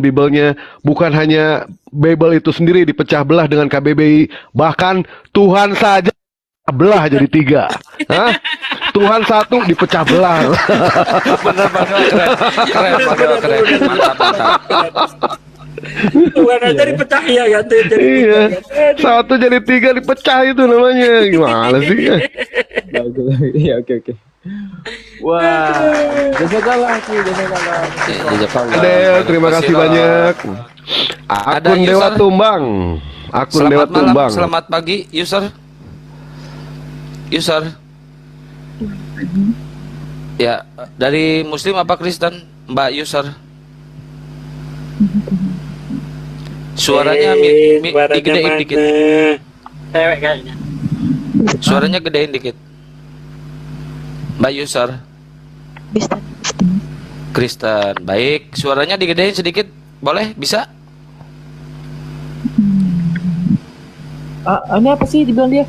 Bibelnya. Bukan hanya Bible itu sendiri dipecah belah dengan KBBI. Bahkan Tuhan saja belah jadi 3. Hah? Tuhan satu dipecah belah. Bener keren, mantap. Tuhan aja dipecah ya kan. Iya. Satu jadi 3 dipecah itu namanya. Gimana sih? Iya, oke. Wah, jazakallah. Adel, terima kasih banyak. Ada Akun Dewa user. Tumbang. Akun Dewa Selamat malam, Tumbang. selamat pagi, user. Ya, dari Muslim apa Kristen, Mbak user? Suaranya digedein dikit. Cewek kayaknya. Suaranya gedein dikit. Mbak user. Kristen. Baik, suaranya digedein sedikit. Boleh? Bisa? Ini apa sih dibilang dia?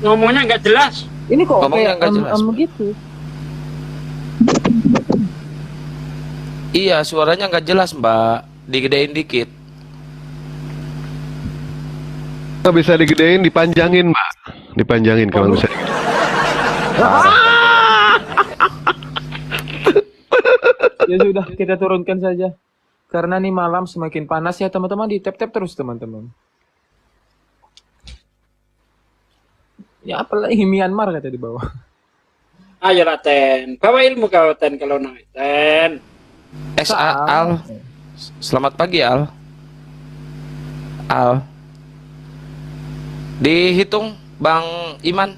Ngomongnya nggak jelas. Ini kok Ngomongnya kayak nggak jelas, Pak. gitu. Iya, suaranya nggak jelas, Mbak. Digedein dikit. Kalau bisa digedein, dipanjangin, Mbak. Dipanjangin kalau bisa. Ya sudah, kita turunkan saja. Karena nih malam semakin panas ya teman-teman, di tap-tap terus teman-teman. Ya apalagi Myanmar kata di bawah. Ayo lah Ten, bawa ilmu kau Ten kalau naik Ten. Al. Selamat pagi, Al. Al. Dihitung, Bang Iman.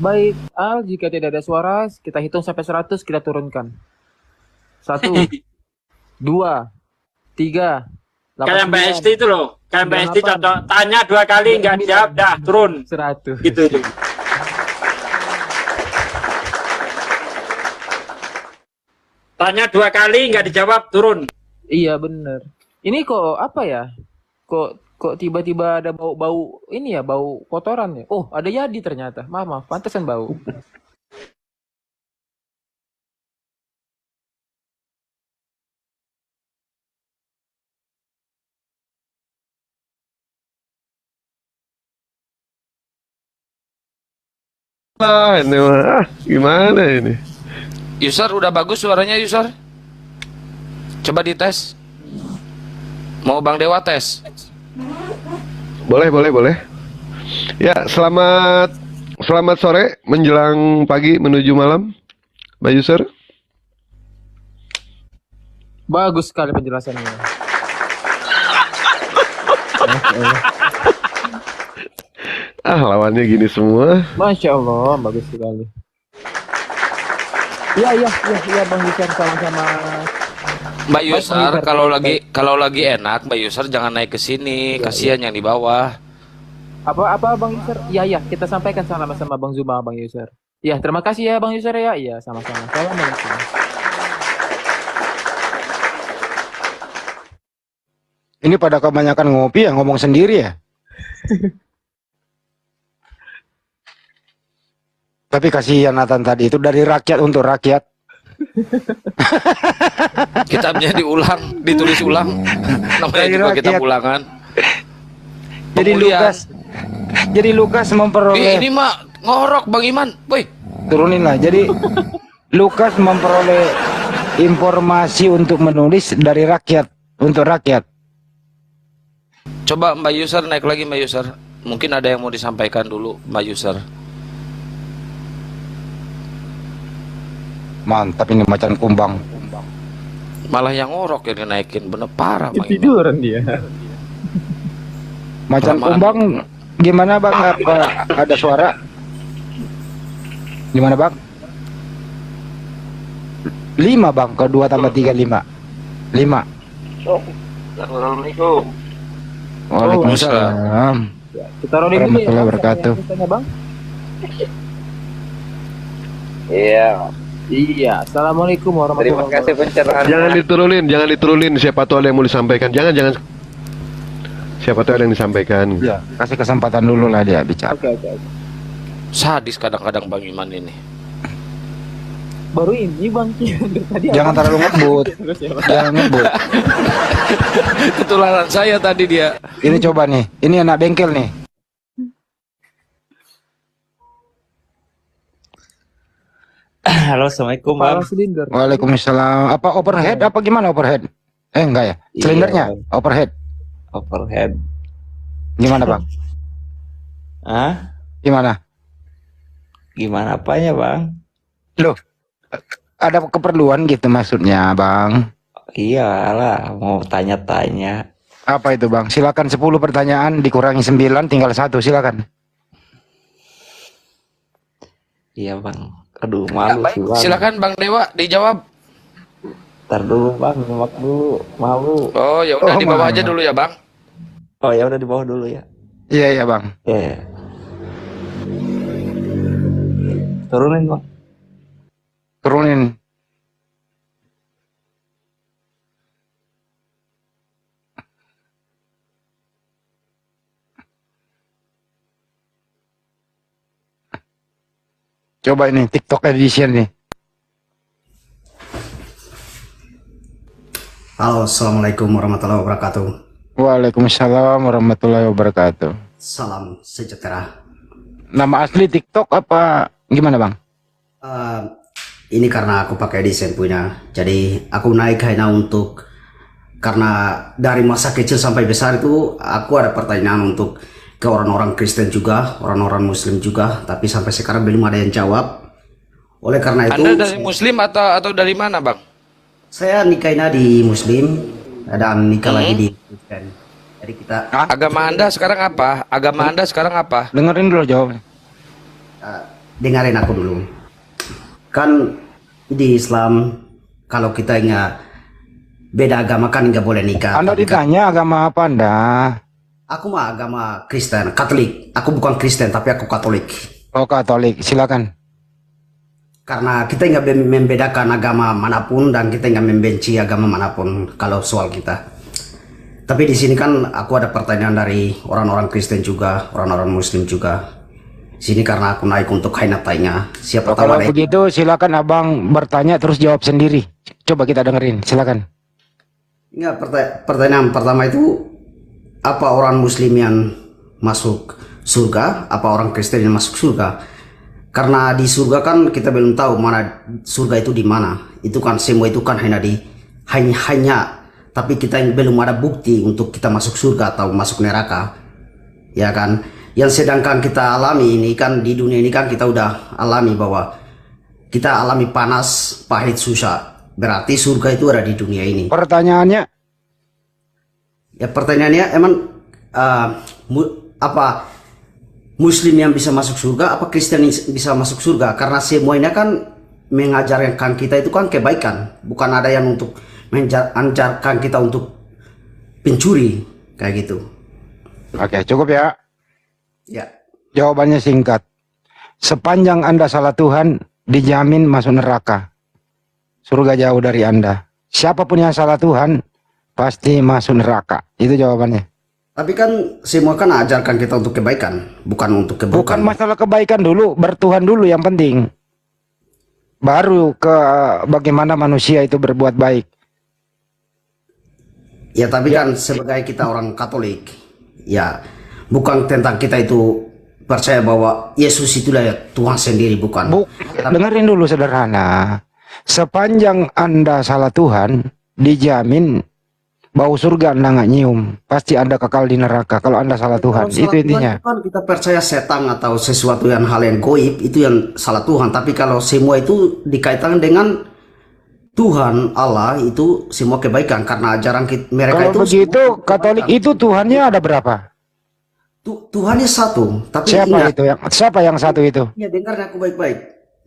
Baik, Al, jika tidak ada suara, kita hitung sampai 100, kita turunkan. 1, 2, 3, Kayak Mbak Esti itu loh, kayak Mbak Esti contoh, tanya 2 kali nggak jawab, dah turun. 100. Gitu itu. Tanya 2 kali nggak dijawab, turun. Iya bener. Ini kok apa ya? Kok tiba-tiba ada bau-bau ini ya, bau kotoran ya? Oh, ada Yadi ternyata. Maaf, pantesan bau. Ini mah, gimana ini? User udah bagus suaranya, user. Coba dites. Mau Bang Dewa tes? Boleh. Ya, selamat sore menjelang pagi menuju malam, Mbak User. Bagus sekali penjelasannya. Lawannya gini semua. Masya Allah, bagus sekali. Iya, Bang Yusar sama-sama. Mbak User, kalau lagi enak, Mbak User jangan naik ke sini, kasihan yang di bawah. Apa Bang Yusar? Iya, kita sampaikan sama-sama Bang Zuma, Bang Yusar. Iya, terima kasih ya Bang Yusar ya. Iya, sama-sama. Assalamualaikum. Ini pada kebanyakan ngopi ya, ngomong sendiri ya. Tapi kasihan Nathan tadi itu dari rakyat untuk rakyat. Kitabnya diulang, ditulis ulang. Namanya Dari juga kitab rakyat. ulangan. Jadi Lukas memperoleh Ini mah ngorok Bang Iman. Woi, turunin lah. Jadi Lukas memperoleh informasi untuk menulis dari rakyat untuk rakyat. coba Mbak User naik lagi, Mbak User. Mungkin ada yang mau disampaikan dulu, Mbak User. Mantap ini macan kumbang. Malah yang ngorok yang dinaikin, bener parah Bang Iman. Tiduran dia. Macan Kelamaan. kumbang gimana Bang? Apa ada suara? Gimana Bang? 5 Bang, ke 2 tambah 3 5. 5. Assalamualaikum. Waalaikumsalam. Kita rolling dulu ya. Warahmatullahi wabarakatuh. Tanya, Bang. Iya. Iya, assalamualaikum warahmatullahi Terima kasih wabarakatuh. pencerahan. Jangan diturunin. Siapa tahu ada yang mau disampaikan. Jangan. Siapa tahu ada yang disampaikan. Ya, kasih kesempatan dulu lah dia bicara. Oke. Sadis kadang-kadang Bang Iman ini. Baru ini Bang. Dari tadi Jangan apa? terlalu ngebut. Terus ya, Bang. Jangan ngebut. Ketularan saya tadi dia. Ini coba nih. Ini anak bengkel nih. Halo, assalamualaikum bang. Kepala silinder. Waalaikumsalam. Apa overhead? Apa gimana overhead? Enggak ya. Iya, Silindernya Bang. overhead. Overhead. Gimana Bang? Ah, Gimana? gimana apanya bang? Loh, ada keperluan gitu maksudnya Bang. Iyalah, mau tanya-tanya. Apa itu Bang? Silakan 10 pertanyaan dikurangi 9 tinggal 1 silakan. Iya bang. Aduh, malu sih bang. Silakan Bang Dewa dijawab. Ntar dulu bang, nyimak dulu. Malu. Oh, ya udah Oh, di bawah malah. aja dulu ya, Bang. Oh ya udah di bawah dulu ya. Iya, iya Bang. Ya. Turunin Bang. Turunin. Coba ini TikTok edition nih. Halo, assalamualaikum warahmatullahi wabarakatuh. Waalaikumsalam warahmatullahi wabarakatuh. Salam sejahtera. Nama asli TikTok apa gimana Bang? Ini karena aku pakai desain punya, jadi aku naik hanya untuk karena dari masa kecil sampai besar itu aku ada pertanyaan untuk ke orang-orang Kristen juga, orang-orang Muslim juga, tapi sampai sekarang belum ada yang jawab. Oleh karena itu, Anda dari Muslim atau dari mana, Bang? saya nikahnya di Muslim dan nikah lagi di Kristen. Jadi kita Agama Anda sekarang apa? Agama Anda sekarang apa? Dengerin dulu jawabnya. dengarin aku dulu. Kan di Islam kalau kita nggak beda agama kan nggak boleh nikah. Anda Tapi kan ditanya agama apa Anda? aku mah agama Kristen, Katolik. Aku bukan Kristen tapi aku Katolik. Oh Katolik, silakan. Karena kita nggak membedakan agama manapun dan kita nggak membenci agama manapun kalau soal kita. Tapi di sini kan aku ada pertanyaan dari orang-orang Kristen juga, orang-orang Muslim juga. Sini karena aku naik untuk tanya. Siapa tahu Kalau ada. begitu silakan Abang bertanya terus jawab sendiri. Coba kita dengerin, silakan. Enggak, pertanyaan pertama itu apa orang Muslim yang masuk surga, apa orang Kristen yang masuk surga? Karena di surga kan kita belum tahu mana surga itu di mana. Itu kan semua itu kan hanya tapi kita belum ada bukti untuk kita masuk surga atau masuk neraka. Ya kan? Yang sedangkan kita alami ini kan di dunia ini kan kita udah alami bahwa kita alami panas, pahit, susah. Berarti surga itu ada di dunia ini. Pertanyaannya, Ya pertanyaannya emang apa Muslim yang bisa masuk surga, apa Kristen yang bisa masuk surga? Karena semuanya kan mengajarkan kita itu kan kebaikan, bukan ada yang untuk mengajarkan kita untuk pencuri kayak gitu. oke cukup ya. Ya, Jawabannya singkat. Sepanjang Anda salah Tuhan, dijamin masuk neraka. Surga jauh dari Anda. Siapapun yang salah Tuhan, pasti masuk neraka. Itu jawabannya. tapi kan semua kan ajarkan kita untuk kebaikan, bukan untuk Bukan keburukan. masalah kebaikan dulu, bertuhan dulu yang penting. Baru ke bagaimana manusia itu berbuat baik. Ya tapi kan sebagai kita orang Katolik, ya bukan tentang kita itu percaya bahwa Yesus itulah ya Tuhan sendiri, bukan. Dengerin dulu sederhana. Sepanjang Anda salah Tuhan, dijamin bau surga Anda nggak nyium. Pasti Anda kekal di neraka kalau Anda salah Tuhan. Kalau salah Itu Tuhan intinya. itu kan kita percaya setan atau sesuatu yang hal yang goib itu yang salah Tuhan. Tapi kalau semua itu dikaitkan dengan Tuhan Allah itu semua kebaikan karena ajaran mereka Kalau itu begitu, semua Katolik kebaikan. itu Tuhannya ada berapa? Tuhannya satu. Tapi Siapa ingat, itu? Siapa yang satu itu? ya dengarnya aku baik-baik.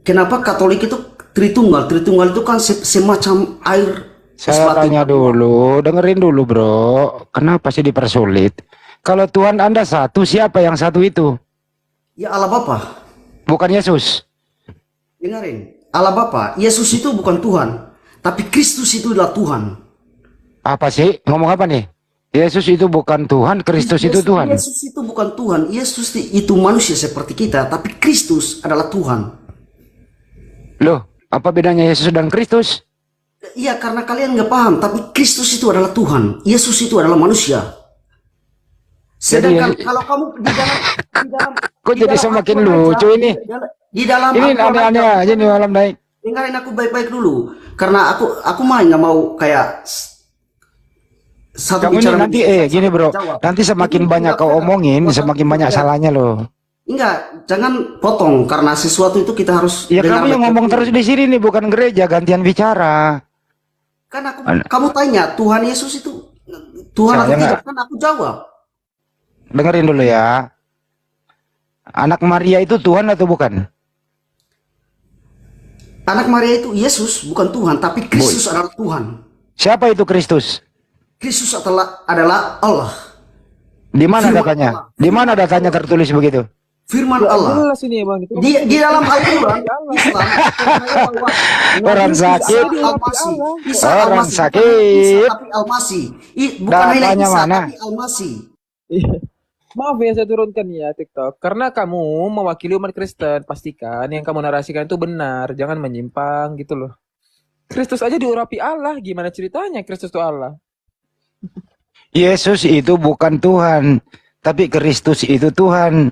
Kenapa Katolik itu Tritunggal? Tritunggal itu kan semacam air. Saya sesuatu. tanya dulu, dengerin dulu bro. Kenapa sih dipersulit? Kalau Tuhan Anda satu, siapa yang satu itu? Ya Allah Bapa. Bukan Yesus. Dengarin. Allah Bapa. Yesus itu bukan Tuhan. Tapi Kristus itu adalah Tuhan. Apa sih? Ngomong apa nih? Yesus itu bukan Tuhan, Kristus itu Tuhan. Yesus itu bukan Tuhan. Yesus itu manusia seperti kita, tapi Kristus adalah Tuhan. Loh, apa bedanya Yesus dan Kristus? Iya, karena kalian nggak paham, tapi Kristus itu adalah Tuhan. Yesus itu adalah manusia. Sedangkan Jadi- kalau kamu di dalam Kok di jadi dalam semakin Al-Quran lucu aja, ini? Di dalam Ini Al-Quran aneh-aneh aja, aja nih malam naik. dengarin aku baik-baik dulu, karena aku mah nggak mau kayak satu Kamu ini bicara nanti gini satu bro, jawab. nanti semakin Itu banyak kau enggak, omongin, enggak, semakin banyak enggak. salahnya loh. Enggak, jangan potong karena sesuatu itu kita harus Ya dengar kamu yang baik-baik ngomong dulu. terus di sini nih, bukan gereja, gantian bicara. Kan kamu tanya Tuhan Yesus itu Tuhan Saya atau tidak? nggak- Kan aku jawab. Dengerin dulu ya. Anak Maria itu Tuhan atau bukan? Anak Maria itu Yesus bukan Tuhan, tapi Kristus adalah Tuhan. Siapa itu Kristus? Kristus adalah Allah. Di mana Firman datanya? Allah. Di mana datanya tertulis begitu? Firman Ya, Allah. jelas ini bang. Di dalam Al-Quran, Islam, Orang sakit. Al-Masih. Isa Orang Al-Masih. sakit. Bukan Isa tapi Al-Masih. Bukan hanya Datanya Isa mana? tapi Al-Masih. Iya. Maaf ya saya turunkan ya TikTok. Karena kamu mewakili umat Kristen, pastikan yang kamu narasikan itu benar, jangan menyimpang gitu loh. Kristus aja diurapi Allah, gimana ceritanya Kristus itu Allah? Yesus itu bukan Tuhan, tapi Kristus itu Tuhan.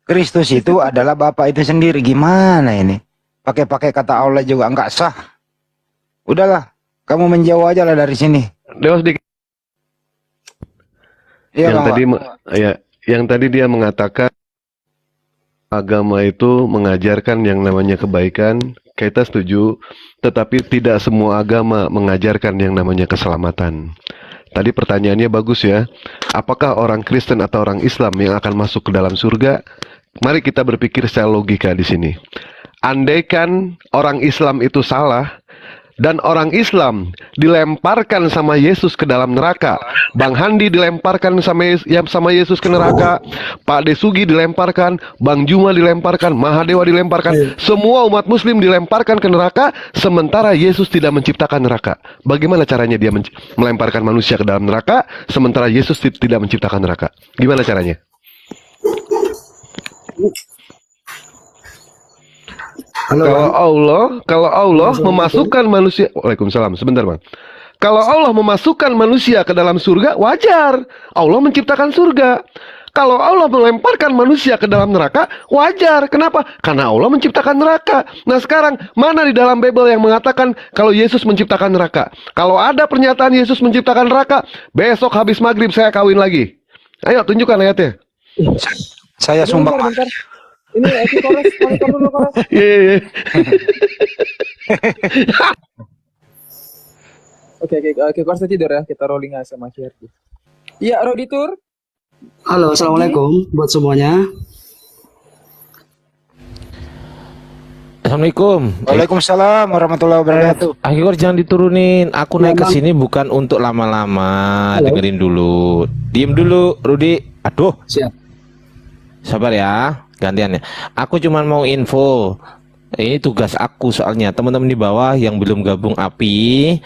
Kristus itu adalah Bapa itu sendiri. Gimana ini? Pakai-pakai kata Allah juga enggak sah. Udahlah, kamu menjauh aja lah dari sini. Dewa sedikit. Iya, yang Bang, tadi Pak. yang tadi dia mengatakan agama itu mengajarkan yang namanya kebaikan, kita setuju, tetapi tidak semua agama mengajarkan yang namanya keselamatan. Tadi pertanyaannya bagus ya. Apakah orang Kristen atau orang Islam yang akan masuk ke dalam surga? Mari kita berpikir secara logika di sini. Andaikan orang Islam itu salah dan orang Islam dilemparkan sama Yesus ke dalam neraka, Bang Handi dilemparkan sama Yesus ke neraka, Pak Desugi dilemparkan, Bang Juma dilemparkan, Mahadewa dilemparkan, semua umat Muslim dilemparkan ke neraka, sementara Yesus tidak menciptakan neraka. Bagaimana caranya dia melemparkan manusia ke dalam neraka, sementara Yesus tidak menciptakan neraka? Gimana caranya? Kalau Allah memasukkan manusia, Waalaikumsalam, sebentar Bang. Kalau Allah memasukkan manusia ke dalam surga, wajar. Allah menciptakan surga. Kalau Allah melemparkan manusia ke dalam neraka, wajar. Kenapa? Karena Allah menciptakan neraka. Nah sekarang, mana di dalam Bible yang mengatakan kalau Yesus menciptakan neraka? Kalau ada pernyataan Yesus menciptakan neraka, besok habis maghrib saya kawin lagi. Ayo tunjukkan ayatnya. Saya sumbang. Bentar. Ini Kores, monitor dulu Kores. Iya. Oke, Kores tidur ya, kita rolling aja sama KRD. Iya, Rodi Tur. Halo, assalamualaikum buat semuanya. Assalamualaikum. Waalaikumsalam warahmatullahi wabarakatuh. Akhirnya jangan diturunin. Aku naik ke sini bukan untuk lama-lama. Dengerin dulu. Diem dulu, Rudi. Aduh. Siap. Sabar ya, gantian ya. Aku cuma mau info. Ini tugas aku soalnya. Teman-teman di bawah yang belum gabung API.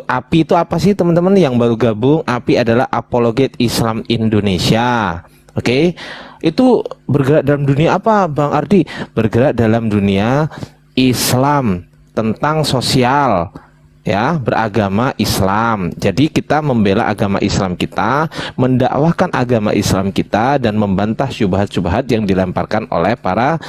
API itu apa sih teman-teman yang baru gabung? API adalah Apologet Islam Indonesia. Oke. Itu bergerak dalam dunia apa, Bang Ardi? Bergerak dalam dunia Islam, tentang sosial. Ya, beragama Islam. Jadi kita membela agama Islam kita, mendakwahkan agama Islam kita, dan membantah syubhat-syubhat yang dilemparkan oleh para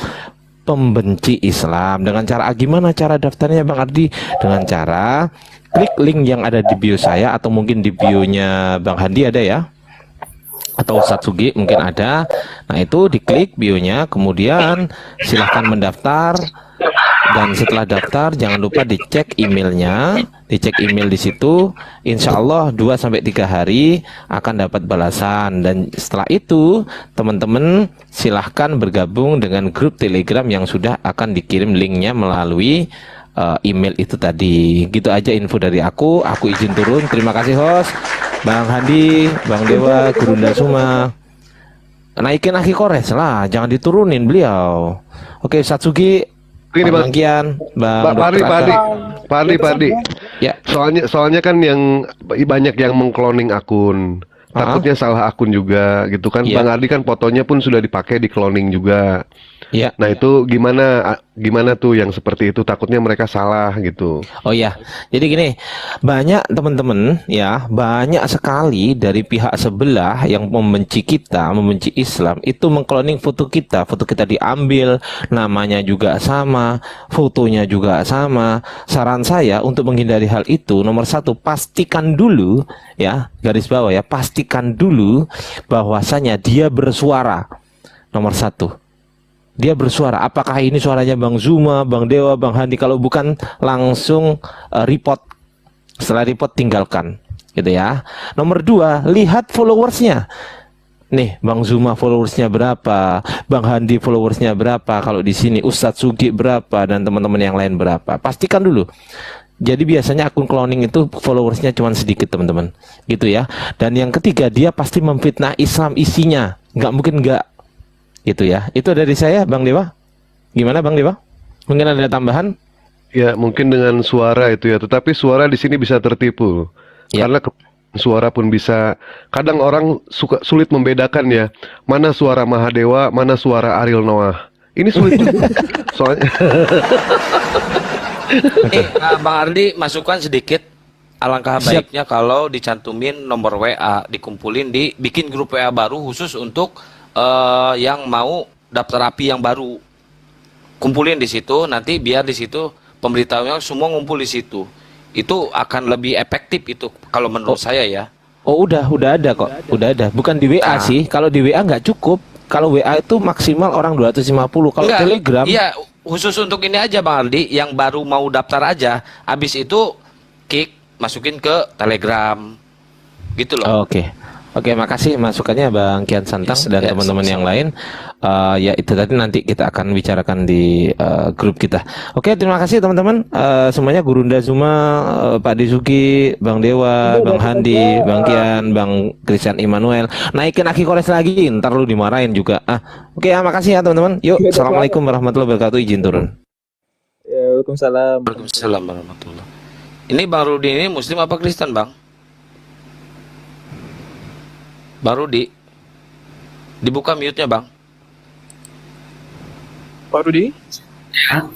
pembenci Islam. Dengan cara gimana cara daftarnya Bang Ardi? Dengan cara klik link yang ada di bio saya, atau mungkin di bionya Bang Handi ada ya, atau Ustadz Sugi mungkin ada. Nah itu diklik bionya, kemudian silahkan mendaftar. Dan setelah daftar jangan lupa dicek emailnya, dicek email di situ. Insya Allah 2-3 hari akan dapat balasan. Dan setelah itu teman-teman silahkan bergabung dengan grup Telegram yang sudah akan dikirim linknya melalui email itu tadi. Gitu aja info dari aku. Aku izin turun. Terima kasih host, Bang Handi, Bang Dewa, Gurunda Suma. Naikin Aki Kores lah, jangan diturunin beliau. Oke, Satsugi. Ini Bang Kian, Bang Pardi. Ya. Soalnya kan yang banyak yang mengcloning akun. Takutnya salah akun juga gitu kan. Ya. Bang Ardi kan fotonya pun sudah dipakai di cloning juga. Ya. Nah itu gimana tuh yang seperti itu, takutnya mereka salah gitu. Oh ya, jadi gini, banyak teman-teman ya, banyak sekali dari pihak sebelah yang membenci kita, membenci Islam, itu mengkloning foto kita diambil, namanya juga sama, fotonya juga sama. Saran saya untuk menghindari hal itu, nomor 1, pastikan dulu ya, garis bawah ya, pastikan dulu bahwasanya dia bersuara. Nomor 1. Dia bersuara, apakah ini suaranya Bang Zuma, Bang Dewa, Bang Handi? Kalau bukan langsung report. Setelah report tinggalkan, gitu ya. Nomor 2, lihat followersnya. Nih, Bang Zuma followersnya berapa, Bang Handi followersnya berapa, kalau di sini Ustadz Sugi berapa, dan teman-teman yang lain berapa. Pastikan dulu. Jadi biasanya akun cloning itu followersnya cuma sedikit teman-teman, gitu ya. Dan yang ketiga dia pasti memfitnah Islam isinya, nggak mungkin nggak, gitu ya. Itu dari saya, Bang Dewa. Gimana Bang Dewa? Mungkin ada tambahan? Ya, mungkin dengan suara itu ya, tetapi suara di sini bisa tertipu. Ya. Karena suara pun bisa, kadang orang sulit membedakan ya, mana suara Mahadewa, mana suara Ariel Noah. Ini sulit juga. Soalnya Bang Ardi, masukan sedikit. Alangkah baiknya kalau dicantumin nomor WA, dikumpulin, bikin grup WA baru khusus untuk yang mau daftar API yang baru. Kumpulin di situ, nanti biar di situ pemberitahuan semua ngumpul di situ. Itu akan lebih efektif itu kalau menurut saya ya. Oh udah ada kok, udah ada. Bukan di WA sih. Kalau di WA nggak cukup. Kalau WA itu maksimal orang 250. Kalau Enggak, Telegram, iya khusus untuk ini aja Bang Ardi, yang baru mau daftar aja. Habis itu masukin ke Telegram. Gitu loh. Oke. Oke, makasih masukannya Bang Kian Santang dan teman-teman yang lain. Ya itu tadi nanti kita akan bicarakan di grup kita. Oke, terima kasih teman-teman. Semuanya Gurunda Zuma, Pak Disuki, Bang Dewa, Bang Handi, Bang Kian, Bang Christian Immanuel. Naikin Aki Kores lagi, ntar lu dimarahin juga. Oke, ya makasih ya teman-teman. Yuk, assalamualaikum warahmatullahi wabarakatuh. Izin turun. Ya, Waalaikumsalam. Waalaikumsalam warahmatullah. Ini Bang Rudi ini Muslim apa Kristen Bang? Bang Rudi, dibuka mute-nya Bang. Pak Rudi? Ya.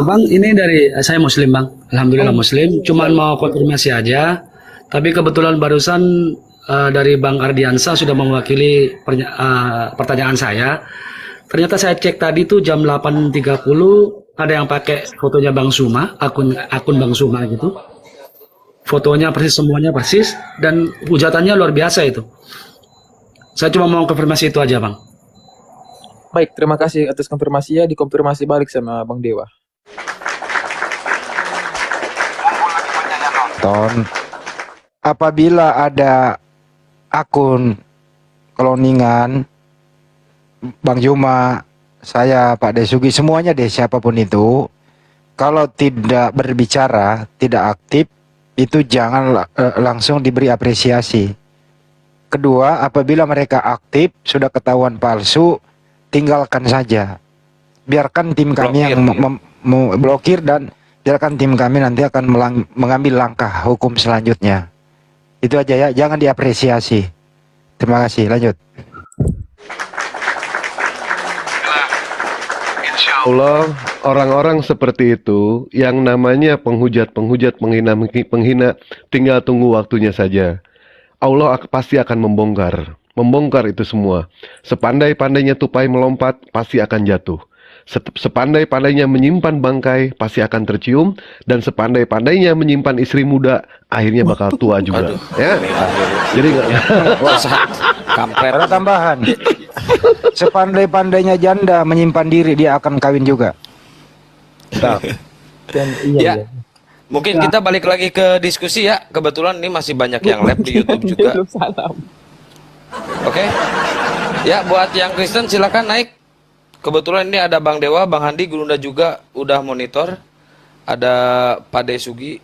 Bang, ini dari saya Muslim Bang. Alhamdulillah Muslim. Cuman mau konfirmasi aja. Tapi kebetulan barusan dari Bang Ardiansa sudah mewakili pertanyaan saya. Ternyata saya cek tadi tuh jam 8.30 ada yang pakai fotonya Bang Suma, akun Bang Suma gitu. Fotonya persis, semuanya persis, dan hujatannya luar biasa itu. Saya cuma mau konfirmasi itu aja Bang. Baik, terima kasih atas konfirmasinya. Dikonfirmasi balik sama Bang Dewa. Apabila ada akun cloningan Bang Juma, saya, Pak Desugi, semuanya deh, siapapun itu, kalau tidak berbicara, tidak aktif, itu jangan langsung diberi apresiasi. Kedua, apabila mereka aktif, sudah ketahuan palsu, tinggalkan saja. Biarkan tim kami yang blokir, dan biarkan tim kami nanti akan mengambil langkah hukum selanjutnya. Itu aja ya, jangan diapresiasi. Terima kasih, lanjut. Insya Allah orang-orang seperti itu yang namanya penghujat, penghina, tinggal tunggu waktunya saja. Allah pasti akan membongkar itu semua. Sepandai-pandainya tupai melompat, pasti akan jatuh. Sepandai-pandainya menyimpan bangkai, pasti akan tercium. Dan sepandai-pandainya menyimpan istri muda, akhirnya bakal tua juga. Ya? Jadi nggak. Kampret. Ada tambahan. Sepandai-pandainya janda menyimpan diri, dia akan kawin juga. Ya, mungkin kita balik lagi ke diskusi ya. Kebetulan ini masih banyak yang live di YouTube juga. Oke. Ya, buat yang Kristen silakan naik. Kebetulan ini ada Bang Dewa, Bang Handi, Gurunda juga udah monitor. Ada Pak Desugi.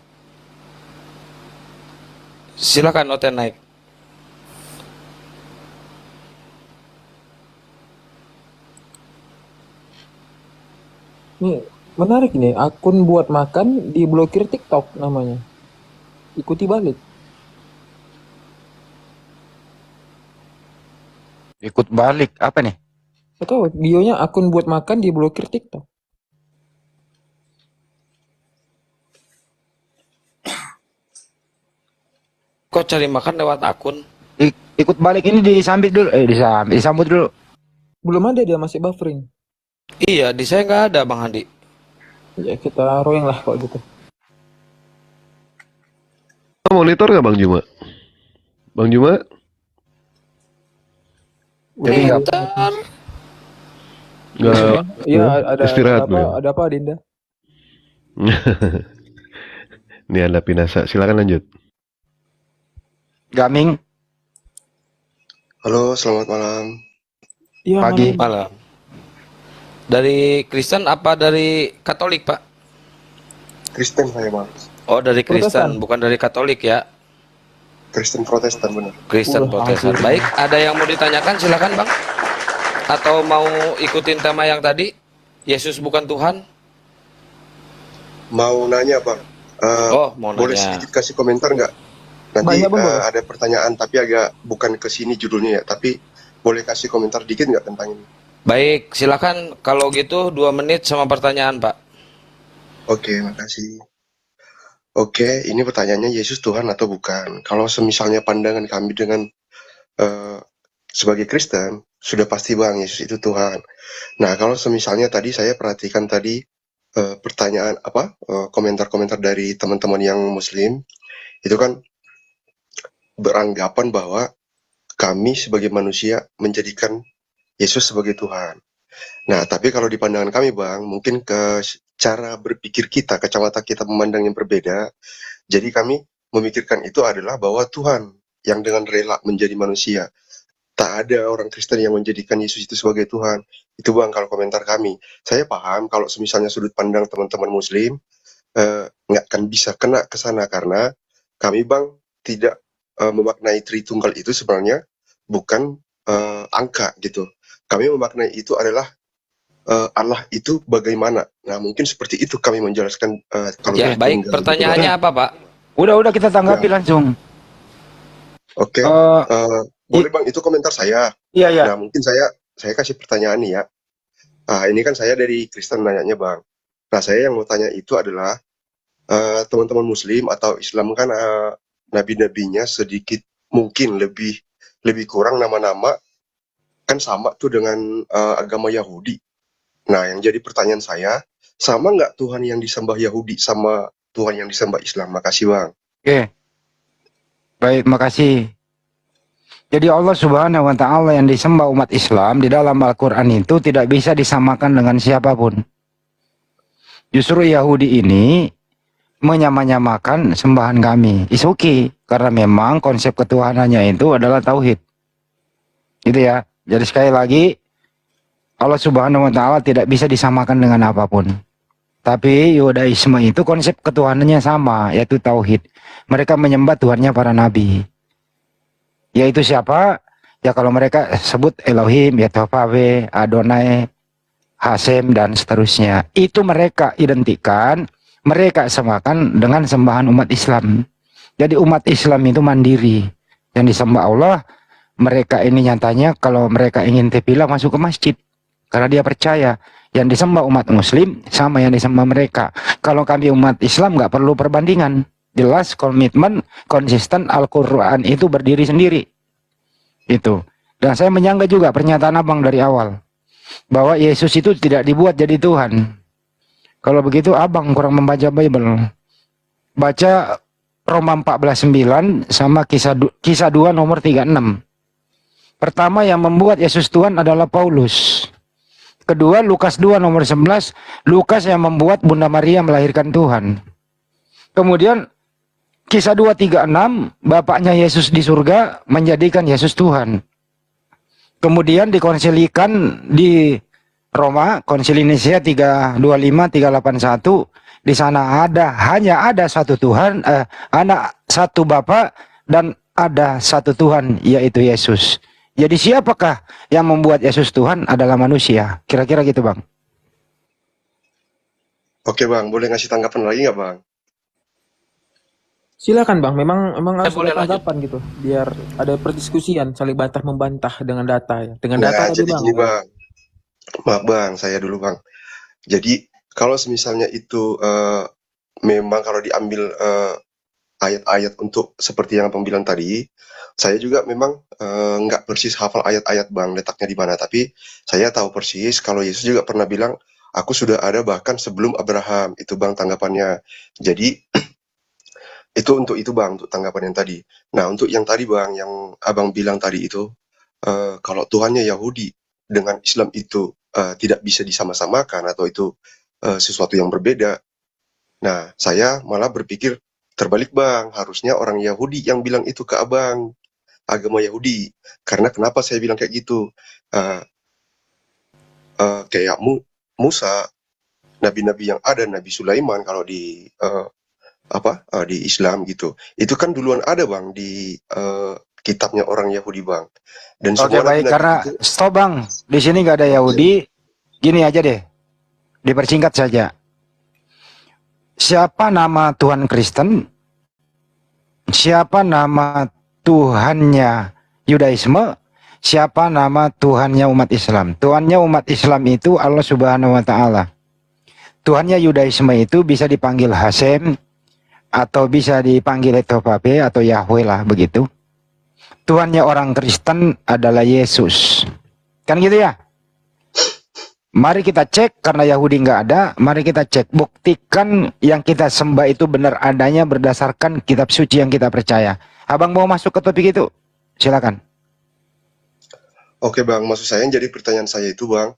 Silakan Oten naik. Nih, menarik nih, akun buat makan diblokir TikTok namanya. Ikuti balik. Ikut balik, apa nih? Atau bionya akun buat makan diblokir TikTok. Kok cari makan lewat akun? Ikut balik ini disambut dulu, disambut dulu. Belum ada, dia masih buffering. Iya, di saya nggak ada Bang Handi. Ya kita royeng lah kalau gitu. Monitor nggak Bang Juma? Bang Juma? Jadi nggak Iya, ada istirahat apa? beliau. Ada apa, Dinda? Ini ada Pinasa, silakan lanjut. Gaming. Halo, selamat malam. Iya, Pagi. Malam. Dari Kristen apa dari Katolik, Pak? Kristen saya bang. Oh, dari Kristen, Protestan. bukan dari Katolik ya. Kristen Protestan benar. Kristen Protestan. Baik, ada yang mau ditanyakan silakan Bang. Atau mau ikutin tema yang tadi? Yesus bukan Tuhan? Mau nanya bang. Mau Boleh nanya. sedikit kasih komentar nggak? Nanti Banyak, Bang, boleh. ada pertanyaan tapi agak bukan ke sini judulnya ya. Tapi boleh kasih komentar dikit nggak tentang ini? Baik, silakan. Kalau gitu 2 menit sama pertanyaan Pak. Oke, makasih. Oke, ini pertanyaannya Yesus Tuhan atau bukan? Kalau semisalnya pandangan kami dengan sebagai Kristen, sudah pasti bang Yesus itu Tuhan. Nah, kalau semisalnya tadi saya perhatikan tadi pertanyaan komentar-komentar dari teman-teman yang Muslim, itu kan beranggapan bahwa kami sebagai manusia menjadikan Yesus sebagai Tuhan. Nah, tapi kalau di pandangan kami bang, mungkin ke cara berpikir kita, kacamata kita memandang yang berbeda. Jadi kami memikirkan itu adalah bahwa Tuhan yang dengan rela menjadi manusia. Tak ada orang Kristen yang menjadikan Yesus itu sebagai Tuhan. Itu bang kalau komentar kami. Saya paham kalau misalnya sudut pandang teman-teman Muslim nggak akan bisa kena ke sana karena kami bang tidak memaknai Tritunggal itu sebenarnya bukan angka gitu. Kami memaknai itu adalah Allah itu bagaimana. Nah mungkin seperti itu kami menjelaskan kalau Ya, baik. Tritunggal. Pertanyaannya apa Pak? Udah kita tanggapi langsung. Oke. Boleh bang, itu komentar saya. Iya. Nah mungkin saya kasih pertanyaan nih ya. Ini kan saya dari Kristen nanyanya bang. Nah saya yang mau tanya itu adalah teman-teman Muslim atau Islam kan nabi-nabinya sedikit mungkin lebih kurang nama-nama kan sama tuh dengan agama Yahudi. Nah yang jadi pertanyaan saya, sama nggak Tuhan yang disembah Yahudi sama Tuhan yang disembah Islam? Makasih bang. Oke. Baik, makasih. Jadi Allah Subhanahu wa taala yang disembah umat Islam di dalam Al-Qur'an itu tidak bisa disamakan dengan siapapun. Justru Yahudi ini menyamakan sembahan kami. It's okay, karena memang konsep ketuhanannya itu adalah tauhid. Gitu ya. Jadi sekali lagi Allah Subhanahu wa taala tidak bisa disamakan dengan apapun. Tapi Yudaisme itu konsep ketuhanannya sama, yaitu tauhid. Mereka menyembah Tuhannya para nabi. Yaitu siapa? Ya kalau mereka sebut Elohim, Yehovah, Adonai, Hasem, dan seterusnya. Itu mereka identikan, mereka samakan dengan sembahan umat Islam. Jadi umat Islam itu mandiri. Yang disembah Allah, mereka ini nyatanya kalau mereka ingin tepilah masuk ke masjid. Karena dia percaya yang disembah umat Muslim sama yang disembah mereka. Kalau kami umat Islam nggak perlu perbandingan. Jelas komitmen konsisten Al-Quran itu berdiri sendiri. Itu. Dan saya menyangka juga pernyataan abang dari awal. Bahwa Yesus itu tidak dibuat jadi Tuhan. Kalau begitu abang kurang membaca Bible. Baca Roma 14:9 sama kisah 2 nomor 36. Pertama yang membuat Yesus Tuhan adalah Paulus. Kedua Lukas 2 nomor 11. Lukas yang membuat Bunda Maria melahirkan Tuhan. Kemudian Kisah 2:36, bapaknya Yesus di surga menjadikan Yesus Tuhan. Kemudian dikonsilikan di Roma, konsili Nicea 325, 381. Di sana hanya ada satu Tuhan, satu Bapa dan ada satu Tuhan, yaitu Yesus. Jadi siapakah yang membuat Yesus Tuhan adalah manusia? Kira-kira gitu bang. Oke bang, boleh ngasih tanggapan lagi nggak bang? Silakan bang, memang harus boleh ada tanggapan gitu, biar ada perdiskusian, saling bantah membantah dengan data ya. Dengan data tadi Jadi bang. gini bang, maaf bang, saya dulu bang. Jadi kalau misalnya itu memang kalau diambil ayat-ayat untuk seperti yang abang bilang tadi, saya juga memang nggak persis hafal ayat-ayat bang, letaknya di mana. Tapi saya tahu persis kalau Yesus juga pernah bilang, aku sudah ada bahkan sebelum Abraham. Itu bang tanggapannya. Jadi itu untuk itu bang, untuk tanggapan yang tadi. Nah untuk yang tadi bang, yang abang bilang tadi itu, kalau Tuhannya Yahudi dengan Islam itu tidak bisa disama-samakan atau itu sesuatu yang berbeda. Nah saya malah berpikir terbalik bang, harusnya orang Yahudi yang bilang itu ke abang, agama Yahudi. Karena kenapa saya bilang kayak gitu? Kayak Musa nabi-nabi yang ada, Nabi Sulaiman kalau di di Islam gitu. Itu kan duluan ada Bang di kitabnya orang Yahudi Bang. Dan Oke, semua baik, nabi-nabi karena itu stop Bang, di sini nggak ada Yahudi. Gini aja deh, dipersingkat saja. Siapa nama Tuhan Kristen? Siapa nama Tuhannya Yudaisme? Siapa nama Tuhannya umat Islam? Tuhannya umat Islam itu Allah Subhanahu wa Ta'ala. Tuhannya Yudaisme itu bisa dipanggil Hasem, atau bisa dipanggil Etopape atau Yahweh lah begitu. Tuhannya orang Kristen adalah Yesus. Kan gitu ya? Mari kita cek, karena Yahudi nggak ada, mari kita cek, buktikan yang kita sembah itu benar adanya berdasarkan kitab suci yang kita percaya. Abang mau masuk ke topik itu? Silakan. Oke Bang, maksud saya yang jadi pertanyaan saya itu Bang,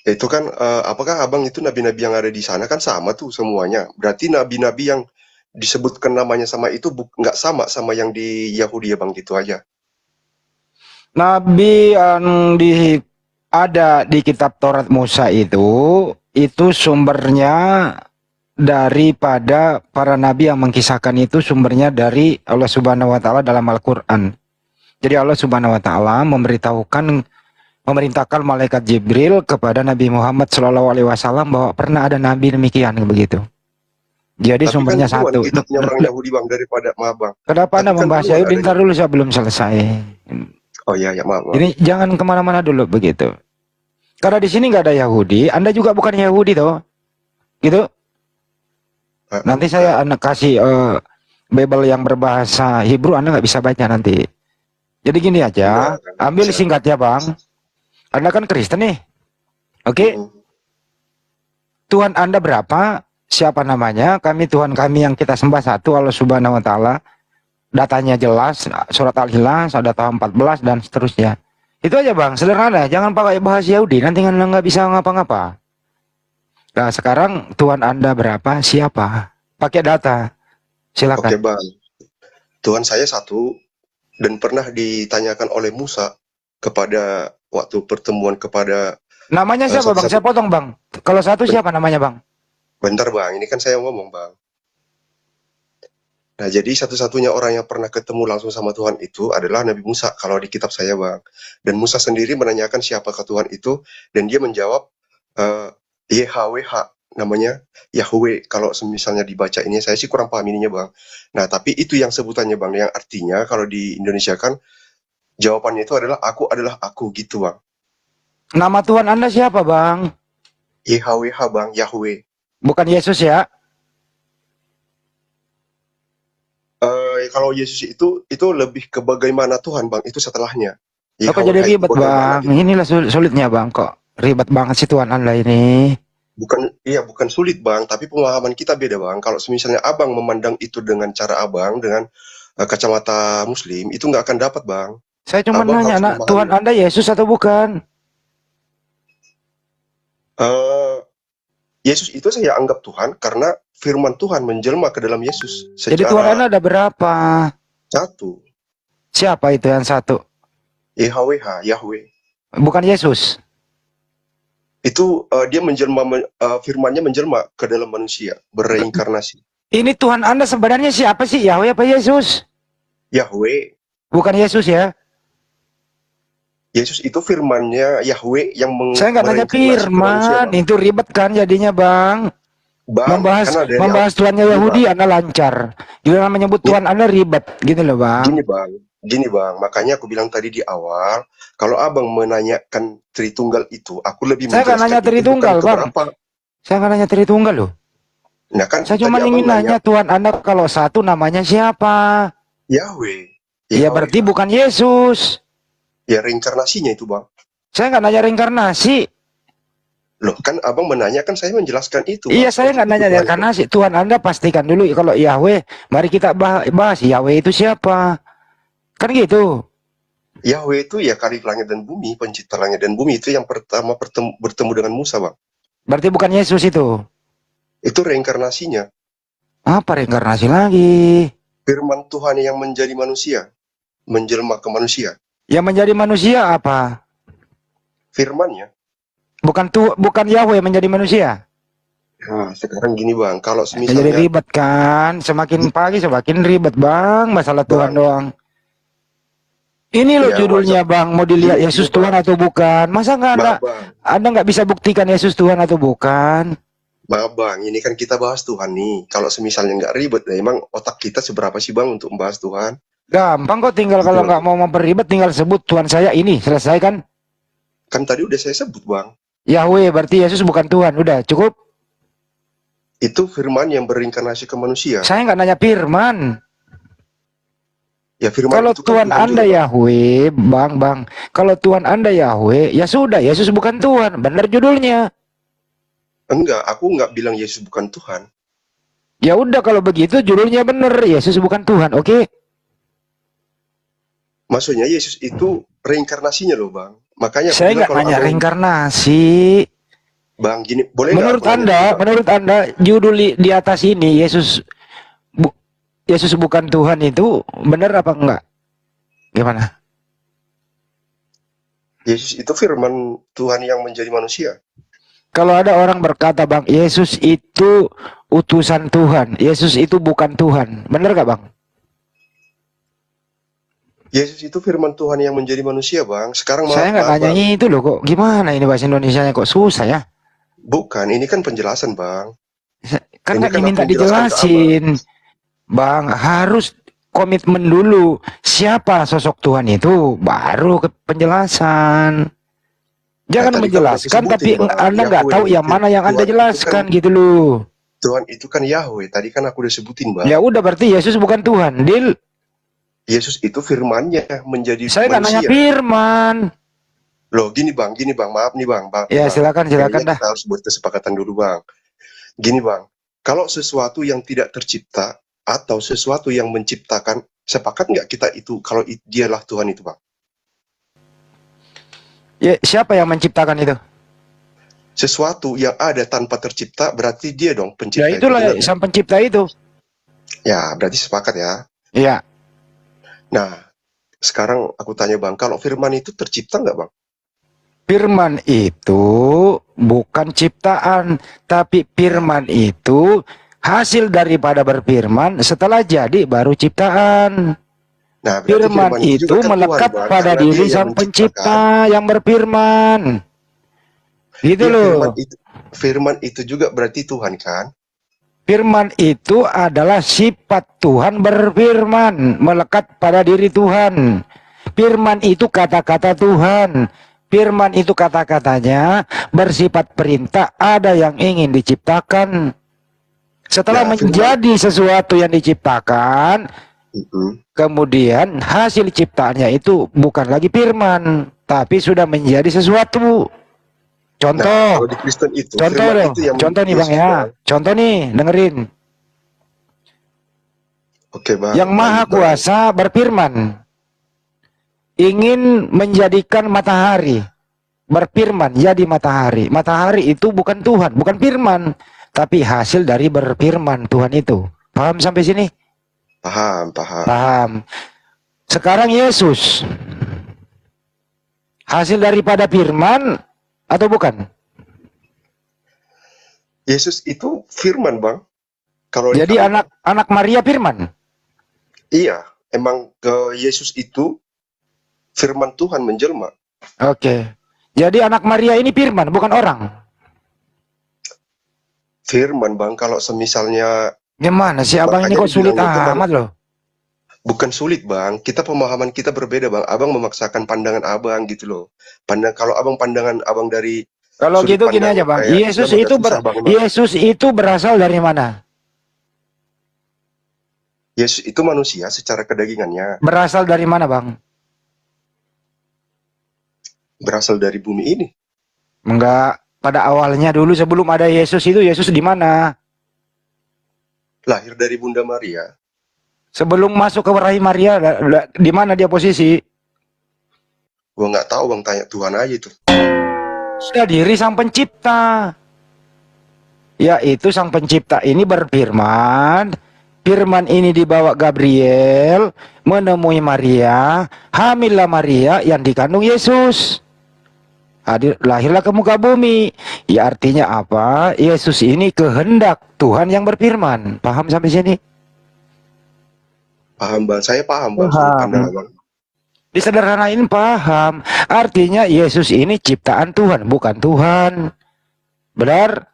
itu kan apakah Abang itu nabi-nabi yang ada di sana kan sama tuh semuanya? Berarti nabi-nabi yang disebutkan namanya sama itu nggak sama sama yang di Yahudi ya Bang, gitu aja. Nabi yang ada di kitab Taurat Musa itu sumbernya daripada para nabi yang mengkisahkan itu, sumbernya dari Allah Subhanahu wa Ta'ala dalam Al-Quran. Jadi Allah Subhanahu wa Ta'ala memerintahkan malaikat Jibril kepada Nabi Muhammad SAW bahwa pernah ada nabi demikian begitu. Jadi Tapi sumbernya kan duluan satu. kitabnya orang Yahudi Bang daripada Bang. Kenapa Anda Tapi kan membahas duluan Yahudi? ada Bentar dulu, saya belum selesai. Oh iya ya maaf. Ini jangan kemana-mana dulu begitu. Karena di sini nggak ada Yahudi, Anda juga bukan Yahudi toh, gitu. Nanti saya anak kasih Bible yang berbahasa Hebrew, Anda nggak bisa baca nanti. Jadi gini aja, ambil singkatnya Bang. Anda kan Kristen nih, oke? Tuhan Anda berapa? Siapa namanya? Tuhan kami yang kita sembah satu, Allah Subhanahu wa Ta'ala. Datanya jelas, surat Al-Ikhlas, ada tahun 14 dan seterusnya. Itu aja Bang, sederhana. Jangan pakai bahasa Yahudi, nanti Anda nggak bisa ngapa-ngapa. Nah sekarang Tuhan Anda berapa? Siapa? Pakai data. Silakan. Oke Bang, Tuhan saya satu dan pernah ditanyakan oleh Musa kepada waktu pertemuan kepada Namanya siapa Bang? Saya potong Bang. Kalau satu siapa namanya Bang? Bentar Bang, ini kan saya ngomong Bang. Nah, jadi satu-satunya orang yang pernah ketemu langsung sama Tuhan itu adalah Nabi Musa kalau di kitab saya Bang. Dan Musa sendiri menanyakan siapakah Tuhan itu dan dia menjawab YHWH, namanya Yahweh. Kalau misalnya dibaca ini, saya sih kurang paham ininya Bang. Nah, tapi itu yang sebutannya Bang, yang artinya kalau di Indonesia kan jawabannya itu adalah aku gitu Bang. Nama Tuhan Anda siapa Bang? YHWH Bang, Yahweh. Bukan Yesus ya? Kalau Yesus itu lebih ke bagaimana Tuhan Bang, itu setelahnya. Kok jadi ribet Bang? Inilah sulitnya Bang, kok ribet banget sih Tuhan Anda ini. Bukan sulit Bang, tapi pemahaman kita beda Bang. Kalau misalnya Abang memandang itu dengan cara Abang, dengan kacamata Muslim, itu nggak akan dapat Bang. Saya cuma nanya, Tuhan Anda Yesus atau bukan? Yesus itu saya anggap Tuhan karena firman Tuhan menjelma ke dalam Yesus. Jadi Tuhan Anda ada berapa? Satu. Siapa itu yang satu? YHWH, Yahweh. Bukan Yesus. Itu dia menjelma, firmannya menjelma ke dalam manusia, bereinkarnasi. Ini Tuhan Anda sebenarnya siapa sih? Yahweh apa Yesus? Yahweh. Bukan Yesus ya? Yesus itu firmannya Yahweh yang saya nggak nanya firman, itu ribet kan jadinya Bang. Membahas Tuhannya Yahudi Anda lancar. Gila menyebut Tuhan Anda ribet, gitu loh Bang. Gini bang, makanya aku bilang tadi di awal, kalau Abang menanyakan Tritunggal itu, aku lebih saya nggak nanya Tritunggal Bang. Saya nggak nanya Tritunggal loh. Nah, kan saya cuma ingin nanya Tuhan Anda kalau satu namanya siapa? Yahweh. Ya berarti bukan Yesus. Ya reinkarnasinya itu Bang. Saya nggak nanya reinkarnasi. Loh kan Abang menanyakan, saya menjelaskan itu. Iya Bang. Saya nggak nanya reinkarnasi. Tuhan Anda pastikan dulu kalau Yahweh. Mari kita bahas Yahweh itu siapa. Kan gitu. Yahweh itu ya Khalif langit dan bumi, pencipta langit dan bumi, itu yang pertama bertemu dengan Musa Bang. Berarti bukan Yesus itu. Itu reinkarnasinya. Apa reinkarnasi lagi? Firman Tuhan yang menjadi manusia, menjelma ke manusia. Yang menjadi manusia apa? Firmannya. Bukan Yahweh menjadi manusia. Nah, sekarang gini bang, kalau Jadi misalnya ribet kan, semakin pagi semakin ribet bang, masalah Tuhan bang, doang. Ini loh ya judulnya bang, mau dilihat gini Yesus bang, Tuhan atau bukan? Masa nggak maaf bang, Anda nggak bisa buktikan Yesus Tuhan atau bukan? maaf bang, ini kan kita bahas Tuhan nih. Kalau semisalnya nggak ribet, ya emang otak kita seberapa sih bang untuk membahas Tuhan? Gampang kok, tinggal Gitu kalau loh. nggak mau memperribet tinggal sebut Tuhan saya ini, selesai kan? Kan tadi udah saya sebut bang, Yahweh berarti Yesus bukan Tuhan, udah cukup. itu firman yang berinkarnasi ke manusia. Saya nggak nanya firman. Ya firman Kalau itu kan Tuhan Tuhan Anda juga bang. Yahweh, bang, kalau Tuhan Anda Yahweh, ya sudah, Yesus bukan Tuhan, benar judulnya. Enggak, aku nggak bilang Yesus bukan Tuhan. Ya udah kalau begitu judulnya benar, Yesus bukan Tuhan, oke? Maksudnya Yesus itu reinkarnasinya loh bang. Makanya aku Saya bilang nggak kalau nanya abang, reinkarnasi. bang gini, boleh nggak aku nanya dulu, bang? Menurut Anda judul di atas ini Yesus bukan Tuhan itu benar apa enggak? Gimana? Yesus itu firman Tuhan yang menjadi manusia. Kalau ada orang berkata bang, Yesus itu utusan Tuhan, Yesus itu bukan Tuhan, benar gak bang? Yesus itu firman Tuhan yang menjadi manusia bang. Sekarang Saya nggak maaf nanya bang, itu loh kok. Gimana ini bahasa Indonesianya kok susah ya? bukan, ini kan penjelasan bang. Kan Ini nggak kan aku diminta menjelaskan ke abang. dijelasin. Bang, harus komitmen dulu. Siapa sosok Tuhan itu? Baru ke penjelasan. Jangan Tadi kan udah menjelaskan sebutin, tapi bang, Anda nggak Yahweh. tahu yang mana yang Anda Tuhan itu jelaskan kan gitu loh. Tuhan itu kan Yahweh. Tadi kan aku udah sebutin bang. Ya udah berarti Yesus bukan Tuhan. Deal. Yesus itu firmannya menjadi Saya nggak nanya manusia. firman. Loh gini bang, maaf nih bang, Ya bang. silakan Kayaknya dah. kita harus buat kesepakatan dulu bang. Gini bang, kalau sesuatu yang tidak tercipta atau sesuatu yang menciptakan, sepakat nggak kita itu kalau dialah Tuhan itu bang? Ya, siapa yang menciptakan itu? Sesuatu yang ada tanpa tercipta berarti dia dong pencipta Ya itu, itulah benar nggak? sang pencipta itu. Ya berarti sepakat ya. Iya. Nah sekarang aku tanya bang, kalau firman itu tercipta nggak bang? Firman itu bukan ciptaan, tapi firman itu hasil daripada berfirman, setelah jadi baru ciptaan. Nah, berarti Firman itu juga kan melekat Tuhan, Bang, pada karena diri Dia yang sang menciptakan. pencipta yang berfirman. Gitu Ya, loh. firman itu juga berarti Tuhan kan? Firman itu adalah sifat Tuhan berfirman, melekat pada diri Tuhan. Firman itu kata-kata Tuhan. Firman itu kata-katanya bersifat perintah, ada yang ingin diciptakan. Setelah Nah, menjadi sesuatu yang diciptakan, kemudian hasil ciptaannya itu bukan lagi firman, tapi sudah menjadi sesuatu. Contoh, Nah, kalau di Kristen itu, contoh firman dong, itu yang contoh nih bang Yesus, ya, Bang. contoh nih, dengerin. Oke bang. Yang maha lanjut, Bang. kuasa berfirman, ingin menjadikan matahari, berfirman jadi matahari. Matahari itu bukan Tuhan, bukan firman, tapi hasil dari berfirman Tuhan itu. Paham sampai sini? Paham. Paham. Sekarang Yesus hasil daripada firman atau bukan? Yesus itu firman bang. Kalau Jadi anak Maria firman. Iya, emang ke Yesus itu firman Tuhan menjelma. Oke. Jadi anak Maria ini firman, bukan orang. Firman bang, kalau semisalnya Gimana sih abang ini makanya kok sulit dibilang itu, Bang, amat loh? bukan sulit bang, kita pemahaman kita berbeda bang. Abang memaksakan pandangan abang gitu loh. Kalau abang pandangan abang dari Kalau sudut gitu gini pandang aja bang, kayak Yesus Islam itu agak susah, Bang. Yesus itu berasal dari mana? Yesus itu manusia secara kedagingannya, Berasal dari mana bang? berasal dari bumi ini. Enggak, pada awalnya dulu sebelum ada Yesus itu Yesus di mana? Lahir dari Bunda Maria. Sebelum masuk ke rahim Maria, di mana dia posisi? Gua nggak tahu bang, tanya Tuhan aja itu. Sudah diri sang pencipta. Yaitu sang pencipta ini berfirman. Firman ini dibawa Gabriel menemui Maria, hamillah Maria yang dikandung Yesus. Lahirlah ke muka bumi. Ya artinya apa? Yesus ini kehendak Tuhan yang berfirman. Paham sampai sini? Paham bang, saya paham bang. Sudut Paham. pandang bang. Disederhanain paham. Artinya Yesus ini ciptaan Tuhan, bukan Tuhan. Benar?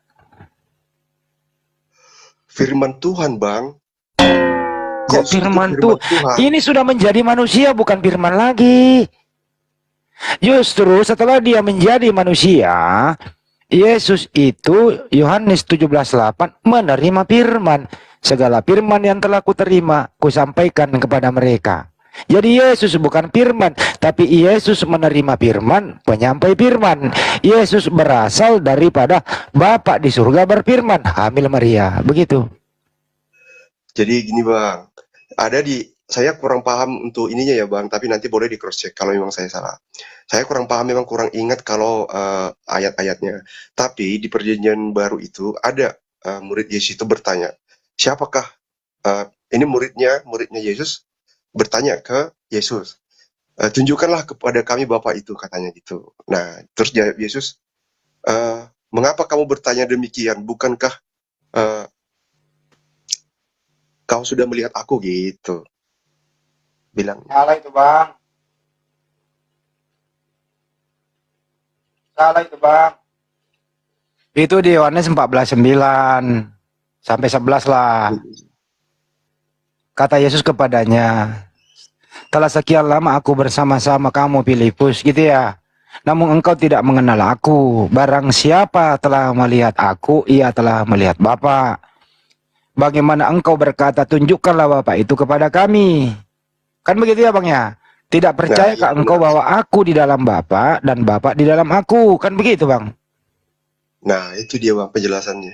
Firman Tuhan bang. Kok Yesus itu firman Tuhan? Tuhan. Ini sudah menjadi manusia, bukan firman lagi. Justru setelah dia menjadi manusia, Yesus itu Yohanes 17:8 menerima firman. Segala firman yang telah kuterima, kusampaikan kepada mereka. Jadi Yesus bukan firman, tapi Yesus menerima firman, penyampai firman. Yesus berasal daripada Bapa di surga berfirman, hamil Maria. Begitu. Jadi gini bang, saya kurang paham untuk ininya ya bang, tapi nanti boleh di cross check kalau memang saya salah. Saya kurang paham, memang kurang ingat kalau ayat-ayatnya. Tapi di perjanjian baru itu ada murid Yesus itu bertanya, siapakah ini muridnya Yesus bertanya ke Yesus, tunjukkanlah kepada kami Bapa itu, katanya gitu. Nah, terus jawab Yesus, mengapa kamu bertanya demikian? Bukankah kau sudah melihat aku, gitu bilang. Salah itu bang. Salah itu bang. Itu di Yohanes 14:9 sampai 11 lah. Kata Yesus kepadanya, telah sekian lama aku bersama-sama kamu Filipus, gitu ya. Namun engkau tidak mengenal aku. Barang siapa telah melihat aku, ia telah melihat Bapa. Bagaimana engkau berkata, tunjukkanlah Bapa itu kepada kami. Kan begitu ya bang ya? Tidak percaya Nah, engkau bahwa aku di dalam Bapa dan Bapa di dalam aku. Kan begitu bang? Nah, itu dia bang penjelasannya.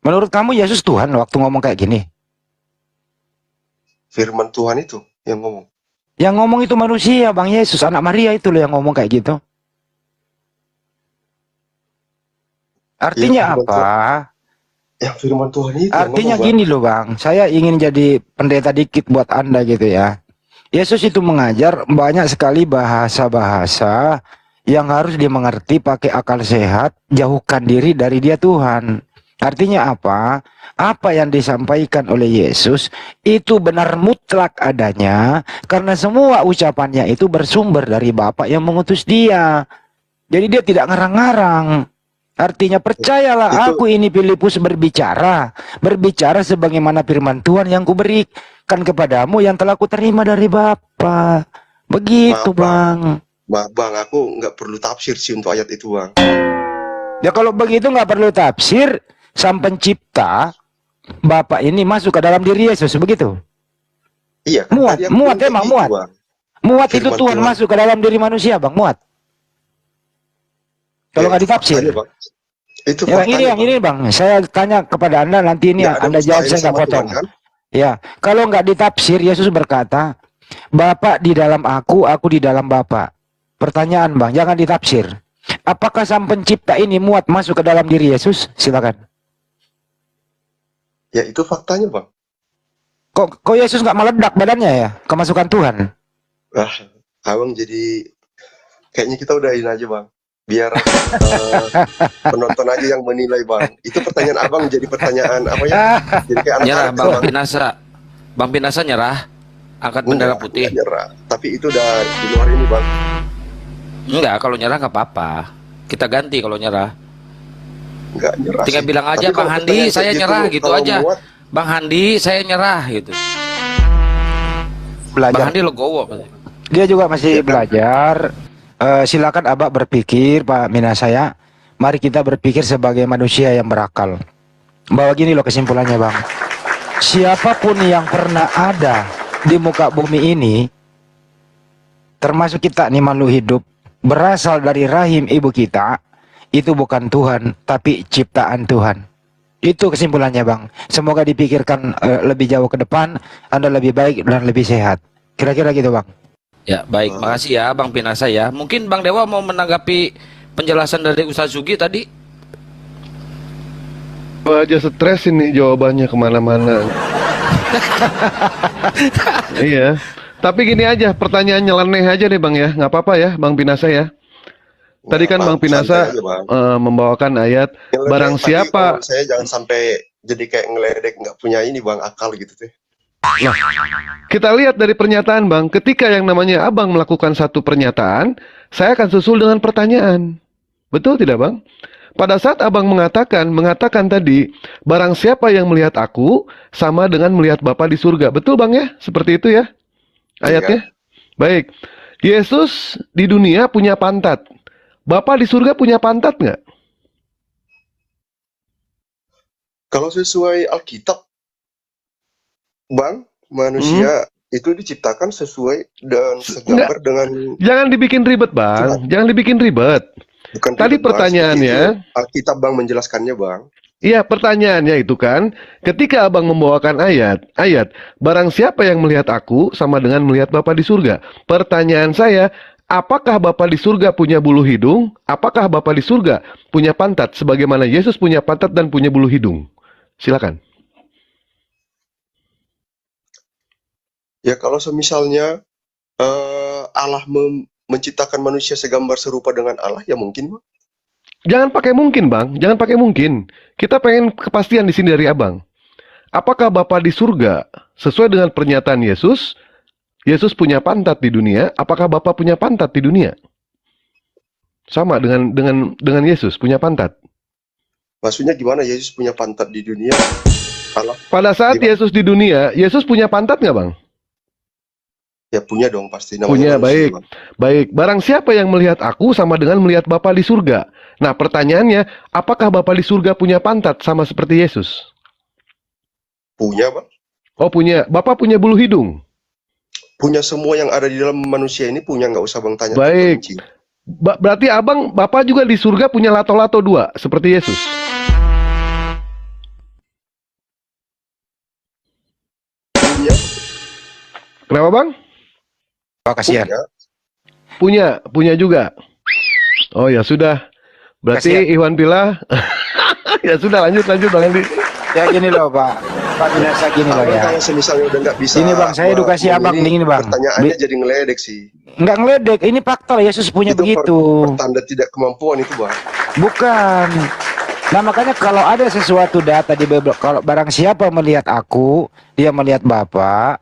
Menurut kamu Yesus Tuhan waktu ngomong kayak gini? Firman Tuhan itu yang ngomong. Yang ngomong itu manusia bang, Yesus anak Maria itu loh yang ngomong kayak gitu. Artinya Ya, apa? Yang firman Tuhan itu. Artinya yang ngomong, gini loh bang, saya ingin jadi pendeta dikit buat anda gitu ya. Yesus itu mengajar banyak sekali bahasa-bahasa yang harus dimengerti pakai akal sehat, jauhkan diri dari dia Tuhan. Artinya apa? Apa yang disampaikan oleh Yesus itu benar mutlak adanya karena semua ucapannya itu bersumber dari Bapa yang mengutus dia. Jadi dia tidak ngarang-ngarang. Artinya percayalah aku ini Filipus berbicara sebagaimana firman Tuhan yang kuberikan kepadamu yang telah kuterima dari Bapa. Begitu bang. Bang, aku nggak perlu tafsir sih untuk ayat itu bang. Ya kalau begitu nggak perlu tafsir. Sang pencipta Bapa ini masuk ke dalam diri Yesus, begitu? Iya. Muat emang gitu, muat. bang. Muat itu Firman Tuhan Tuhan. masuk ke dalam diri manusia, bang, muat. Kalau nggak ditafsir. Faktanya, bang. Itu Ya, faktanya, yang ini bang, saya tanya kepada anda nanti ini Nggak ada anda jawab, mustahil saya nggak sama potong. Tuhan, kan? Ya, kalau nggak ditafsir, Yesus berkata, Bapa di dalam aku di dalam Bapa. Pertanyaan bang, jangan ditafsir. Apakah sang pencipta ini muat masuk ke dalam diri Yesus? Silakan. Ya itu faktanya bang. Kok Yesus nggak meledak badannya ya? Kemasukan Tuhan. Wah, abang jadi kayaknya kita udahin aja bang. Biar penonton aja yang menilai bang. Itu pertanyaan abang jadi pertanyaan apa ya? Jadi kayak Nyerah anak-anak Bang bang. Pinasa. Bang Pinasa nyerah. Angkat bendera putih. Enggak nyerah. Tapi itu udah di luar ini bang. Enggak, kalau nyerah nggak apa-apa. Kita ganti kalau nyerah. Enggak nyerah. Tinggal sih. bilang aja Tapi Bang kalau Handi pertanyaan saya kayak nyerah gitu kalau aja. muat, Bang Handi saya nyerah gitu. Bang Belajar. Handi legowo. Dia juga masih belajar. Silakan abah berpikir, Pak Minasaya. Mari kita berpikir sebagai manusia yang berakal. Bahwa gini loh kesimpulannya bang. Siapapun yang pernah ada di muka bumi ini, termasuk kita nih makhluk hidup, berasal dari rahim ibu kita, itu bukan Tuhan, tapi ciptaan Tuhan. Itu kesimpulannya bang. Semoga dipikirkan lebih jauh ke depan, Anda lebih baik dan lebih sehat. Kira-kira gitu bang. Ya baik, makasih ya Bang Pinasa ya. Mungkin Bang Dewa mau menanggapi penjelasan dari Ustaz Zugi tadi. Gua aja stres ini jawabannya kemana-mana. Iya. Tapi gini aja, pertanyaan nyeleneh aja deh bang ya, nggak apa-apa ya Bang Pinasa ya. Tadi kan Bang Pinasa santai aja, Bang. membawakan ayat Ngeledek barang tapi siapa. kalau saya jangan sampai jadi kayak ngeledek nggak punya ini Bang akal gitu teh. Nah, kita lihat dari pernyataan Bang, ketika yang namanya Abang melakukan satu pernyataan, saya akan susul dengan pertanyaan. Betul tidak Bang? Pada saat Abang mengatakan tadi, barang siapa yang melihat aku sama dengan melihat Bapa di surga. Betul Bang ya? Seperti itu ya ayatnya? Baik. Yesus di dunia punya pantat. Bapa di surga punya pantat nggak? Kalau sesuai Alkitab, Bang, manusia itu diciptakan sesuai dan segambar dengan. Jangan dibikin ribet Bang. Jangan dibikin ribet. Bukan Tadi ribet, Bang, pertanyaannya. seperti itu. Alkitab Bang menjelaskannya Bang. Iya, pertanyaannya itu kan, ketika Abang membawakan ayat, barang siapa yang melihat aku sama dengan melihat Bapa di surga. Pertanyaan saya, apakah Bapa di surga punya bulu hidung? Apakah Bapa di surga punya pantat sebagaimana Yesus punya pantat dan punya bulu hidung? Silakan. Ya kalau semisalnya Allah menciptakan manusia segambar serupa dengan Allah, ya mungkin Bang. Jangan pakai mungkin, Bang. Jangan pakai mungkin. Kita pengen kepastian di sini dari Abang. Apakah Bapa di surga sesuai dengan pernyataan Yesus? Yesus punya pantat di dunia. Apakah Bapa punya pantat di dunia? Sama dengan Yesus punya pantat. Maksudnya gimana Yesus punya pantat di dunia? Allah. Pada saat Yesus di dunia, Yesus punya pantat nggak, Bang? Ya punya dong pasti. Punya, manusia, baik. Bang. Baik, barang siapa yang melihat aku sama dengan melihat Bapa di surga. Nah, pertanyaannya, apakah Bapa di surga punya pantat sama seperti Yesus? Punya, Bang. Oh, punya. Bapak punya bulu hidung? Punya semua yang ada di dalam manusia ini punya, nggak usah Bang tanya. Baik. Berarti Abang, Bapak juga di surga punya lato-lato 2, seperti Yesus? Punya. Kenapa, Bang? Oh, kasihan. Punya juga. Oh ya sudah. Berarti Kasihan. Iwan Pila. Ya sudah, lanjut Bang Andi. Ya gini loh Pak Pinasa, gini loh ya. Kalau semisalnya udah nggak bisa. Ini Bang, saya edukasi Abang ini Bang. Pertanyaannya jadi ngeledek sih. Nggak ngeledek, ini fakta Yesus punya Itu begitu. Pertanda tidak kemampuan itu Bang. Bukan. Nah makanya kalau ada sesuatu data di Bible, kalau barang siapa melihat aku, dia melihat Bapa,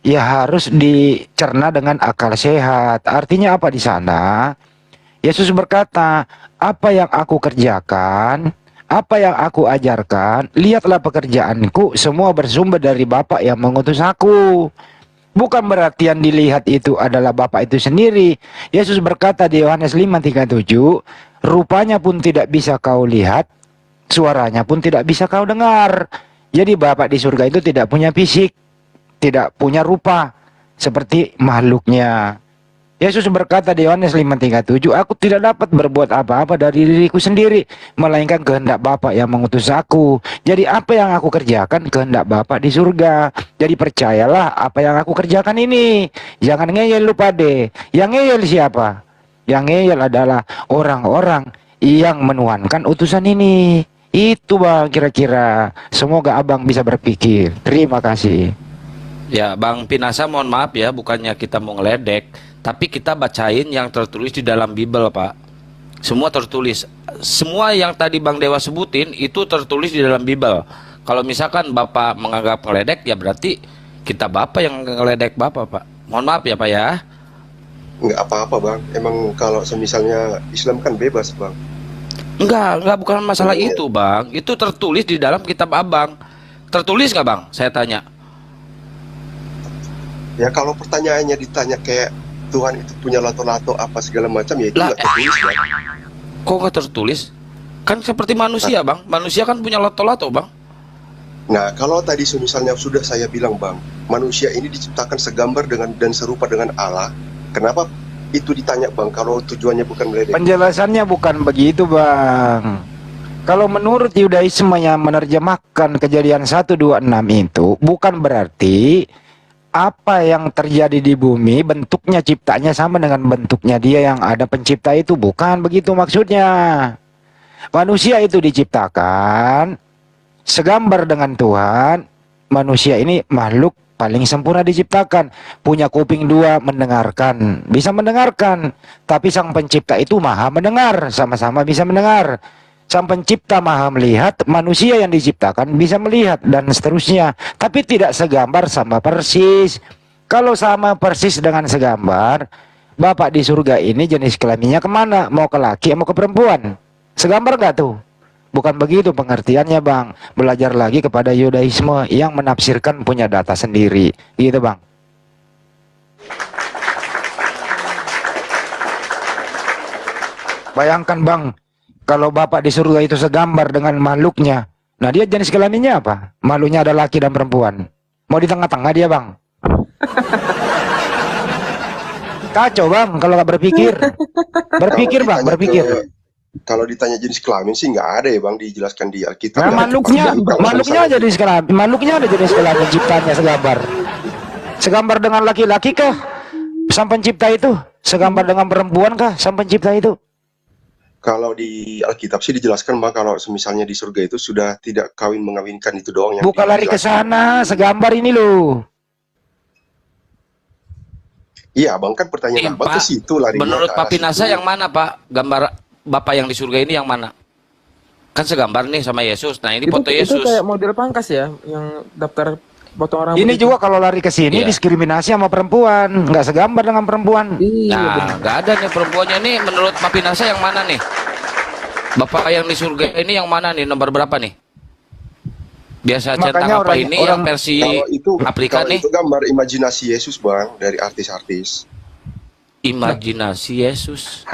ya harus dicerna dengan akal sehat. Artinya apa di sana? Yesus berkata, apa yang aku kerjakan, apa yang aku ajarkan, lihatlah pekerjaanku, semua bersumber dari Bapa yang mengutus aku. Bukan berarti yang dilihat itu adalah Bapa itu sendiri. Yesus berkata di Yohanes 5:37, rupanya pun tidak bisa kau lihat, suaranya pun tidak bisa kau dengar. Jadi Bapa di surga itu tidak punya fisik, tidak punya rupa seperti makhluknya. Yesus berkata di Yohanes 5:37, aku tidak dapat berbuat apa-apa dari diriku sendiri, melainkan kehendak Bapa yang mengutus aku. Jadi apa yang aku kerjakan kehendak Bapa di surga. Jadi percayalah apa yang aku kerjakan ini. Jangan ngeyel lu pade. Yang ngeyel siapa? Yang ngeyel adalah orang-orang yang menuhankan utusan ini. Itu Bang kira-kira. Semoga Abang bisa berpikir. Terima kasih. Ya, Bang Pinasa mohon maaf ya, bukannya kita mau ngeledek, tapi kita bacain yang tertulis di dalam Bible, Pak. Semua tertulis. Semua yang tadi Bang Dewa sebutin itu tertulis di dalam Bible. Kalau misalkan Bapak menganggap ngeledek, ya berarti kita Bapak yang ngeledek Bapak, Pak. Mohon maaf ya, Pak ya. Nggak apa-apa Bang. Emang kalau semisalnya Islam kan bebas Bang. Enggak bukan masalah itu, Bang. Itu tertulis di dalam kitab Abang. Tertulis nggak, Bang? Saya tanya. Ya kalau pertanyaannya ditanya kayak Tuhan itu punya lato-lato apa segala macam, ya itu nggak tertulis Bang. Kok nggak tertulis? Kan seperti manusia, Bang. Manusia kan punya lato-lato, Bang. Nah kalau tadi misalnya sudah saya bilang Bang, manusia ini diciptakan segambar dengan dan serupa dengan Allah. Kenapa itu ditanya Bang kalau tujuannya bukan meledek? Penjelasannya bukan begitu Bang. Kalau menurut Yudaisme yang menerjemahkan Kejadian 1:26 itu bukan berarti apa yang terjadi di bumi bentuknya ciptanya sama dengan bentuknya dia yang ada pencipta itu. Bukan begitu maksudnya. Manusia itu diciptakan segambar dengan Tuhan. Manusia ini makhluk paling sempurna diciptakan. Punya kuping dua, mendengarkan, bisa mendengarkan. Tapi sang pencipta itu maha mendengar, sama-sama bisa mendengar. Sang pencipta maha melihat, manusia yang diciptakan bisa melihat, dan seterusnya. Tapi tidak segambar sama persis. Kalau sama persis dengan segambar, Bapak di surga ini jenis kelaminnya kemana? Mau ke laki, mau ke perempuan? Segambar nggak tuh? Bukan begitu pengertiannya, Bang. Belajar lagi kepada Yudaisme yang menafsirkan punya data sendiri. Gitu, Bang. Bayangkan, Bang, kalau Bapak di surga itu segambar dengan makhluknya. Nah, dia jenis kelaminnya apa? Makhluknya ada laki dan perempuan. Mau di tengah-tengah dia, Bang. Kacau, Bang, kalau nggak berpikir. Berpikir, Bang, berpikir. Kalau ditanya jenis kelamin sih nggak ada ya Bang, dijelaskan di Alkitab. Nah, makhluknya ada jenis kelamin. Makhluknya ada jenis kelamin ciptanya segambar. Segambar dengan laki-laki kah sang pencipta itu? Segambar dengan perempuan kah sang pencipta itu? Kalau di Alkitab sih dijelaskan Bang, kalau misalnya di surga itu sudah tidak kawin mengawinkan, itu doang yang bukan lari ke sana, segambar ini loh. Iya Bang, kan pertanyaan Abang ke situ larinya. Menurut Pak Pinasa yang mana Pak? Gambar Bapak yang di surga ini yang mana? Kan segambar nih sama Yesus. Nah, ini foto Yesus. Itu kayak model pangkas ya, yang daftar potong rambut. Ini juga kalau lari ke sini diskriminasi sama perempuan, nggak segambar dengan perempuan. Nah, nggak ada nih perempuannya nih. Menurut Pak Pinasa yang mana nih? Bapak yang di surga ini yang mana nih? Nomor berapa nih? Biasa centang apa ini yang versi Afrika nih? Itu gambar imajinasi Yesus Bang, dari artis-artis. Imajinasi Yesus.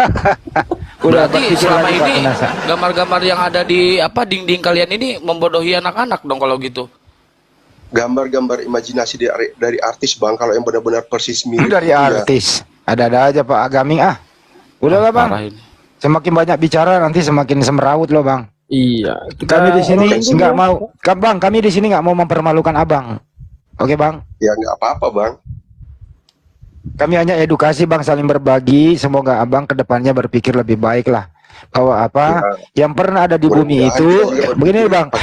Berarti selama ini gambar-gambar yang ada di apa dinding kalian ini membodohi anak-anak dong kalau gitu. Gambar-gambar imajinasi dari artis Bang, kalau yang benar-benar persis mirip. Dari artis. Ada-ada aja Pak Agaming ah. Udahlah Bang. Semakin banyak bicara nanti semakin semrawut loh Bang. Iya. Kami di sini nggak mau, Bang. Kami di sini nggak mau mempermalukan Abang. Oke Bang? Ya nggak apa-apa Bang. Kami hanya edukasi Bang, saling berbagi. Semoga Abang kedepannya berpikir lebih baik lah. Bahwa apa yang pernah ada di bumi itu, begini Bang,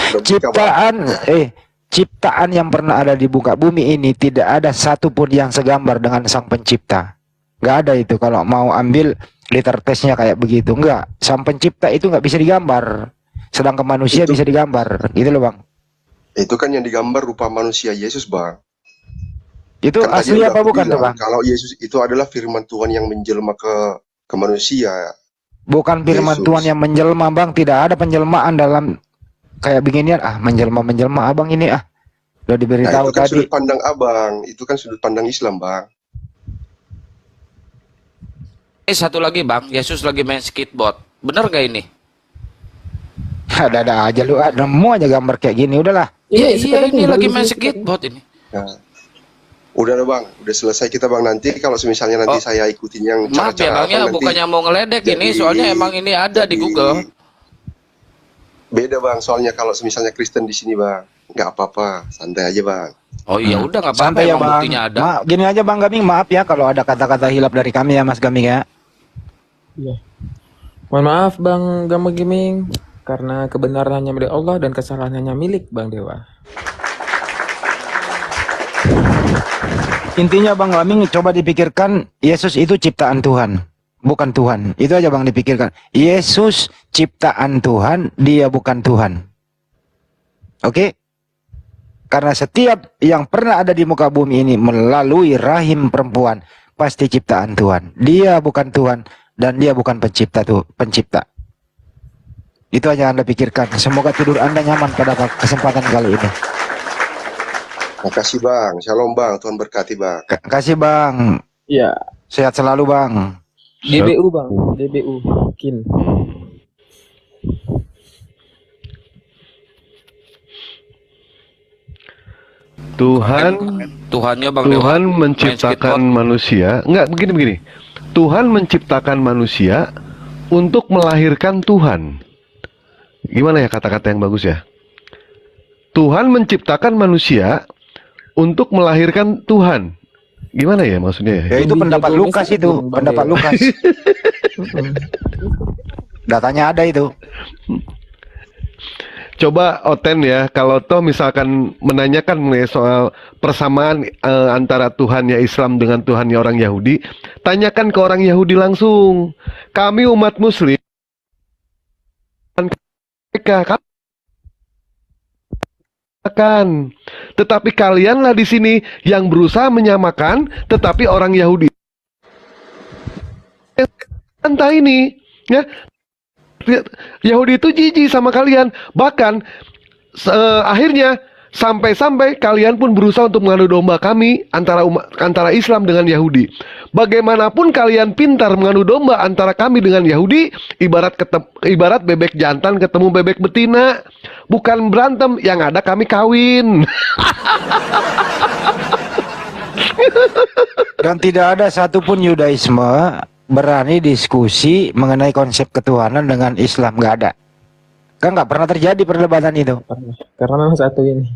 ciptaan yang pernah ada di muka bumi ini tidak ada satupun yang segambar dengan sang pencipta. Nggak ada itu. Kalau mau ambil liter tesnya kayak begitu, enggak. Sang pencipta itu nggak bisa digambar. Sedangkan manusia bisa digambar, gitu loh Bang. Itu kan yang digambar rupa manusia Yesus Bang. Itu kan asli apa bukan tuh Bang? Kalau Yesus itu adalah firman Tuhan yang menjelma ke manusia. Bukan firman Yesus. Tuhan yang menjelma Bang, tidak ada penjelmaan dalam kayak beginian menjelma Abang ini udah diberitahu itu kan tadi. sudut pandang Abang, itu kan sudut pandang Islam Bang. Satu lagi Bang, Yesus lagi main skateboard. Bener gak ini? Ada aja lu, nemu aja gambar kayak gini, udahlah. Iya ini lagi main skateboard ini. Nah, udah Bang, udah selesai kita Bang. Nanti kalau misalnya nanti saya ikutin yang Maaf ya Bang ya, bukannya mau ngeledek ini, soalnya emang ini ada di Google. Beda Bang, soalnya kalau misalnya Kristen di sini Bang, nggak apa-apa, santai aja Bang. Oh iya udah nggak apa-apa, Santai ya emang Bang. buktinya ada. Gini aja Bang Gaming, maaf ya kalau ada kata-kata hilap dari kami ya Mas Gaming ya. Iya. Mohon maaf Bang Gaming, karena kebenaran hanya milik Allah dan kesalahan hanya milik Bang Dewa. Intinya Bang Gaming, coba dipikirkan, Yesus itu ciptaan Tuhan, bukan Tuhan. Itu aja Bang dipikirkan. Yesus ciptaan Tuhan, dia bukan Tuhan. Oke? Karena setiap yang pernah ada di muka bumi ini melalui rahim perempuan pasti ciptaan Tuhan. Dia bukan Tuhan dan dia bukan pencipta pencipta. Itu aja Anda pikirkan. Semoga tidur Anda nyaman pada kesempatan kali ini. Makasih Bang, shalom Bang, Tuhan berkati Bang. Kasih Bang. Iya. Sehat selalu Bang. DBU Bang, DBU. Kin. Tuhannya Bang Tuhan Dewa, menciptakan manusia. Enggak, begini. Tuhan menciptakan manusia untuk melahirkan Tuhan. Gimana ya kata-kata yang bagus ya? Tuhan menciptakan manusia untuk melahirkan Tuhan. Gimana ya maksudnya ya? Ya itu pendapat Lukas itu, pendapat Lukas. Datanya ada itu. Coba Oten ya, kalau toh misalkan menanyakan mengenai soal persamaan antara Tuhannya Islam dengan Tuhannya orang Yahudi, tanyakan ke orang Yahudi langsung. Kami umat Muslim, mereka kan, tetapi kalianlah di sini yang berusaha menyamakan, tetapi orang Yahudi entah ini, ya. Yahudi itu jijik sama kalian. Bahkan akhirnya sampai-sampai kalian pun berusaha untuk mengadu domba kami antara Islam dengan Yahudi. Bagaimanapun kalian pintar mengadu domba antara kami dengan Yahudi, ibarat bebek jantan ketemu bebek betina. Bukan berantem, yang ada kami kawin. Dan tidak ada satupun Yudaisme berani diskusi mengenai konsep ketuhanan dengan Islam, nggak ada. Kan nggak pernah terjadi perdebatan itu. Karena memang satu ini.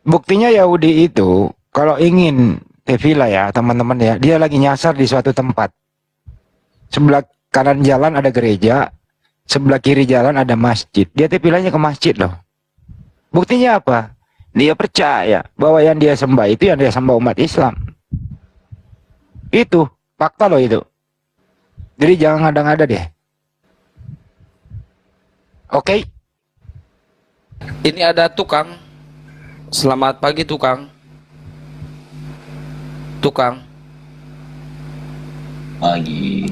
Buktinya Yahudi itu kalau ingin tefila ya teman-teman ya, dia lagi nyasar di suatu tempat. Sebelah kanan jalan ada gereja, sebelah kiri jalan ada masjid. Dia tefilahnya ke masjid loh. Buktinya apa? Dia percaya bahwa yang dia sembah itu yang dia sembah umat Islam. Itu fakta loh itu. Jadi jangan ngada-ngada deh. Oke. Ini ada tukang. Selamat pagi tukang. Tukang. Pagi.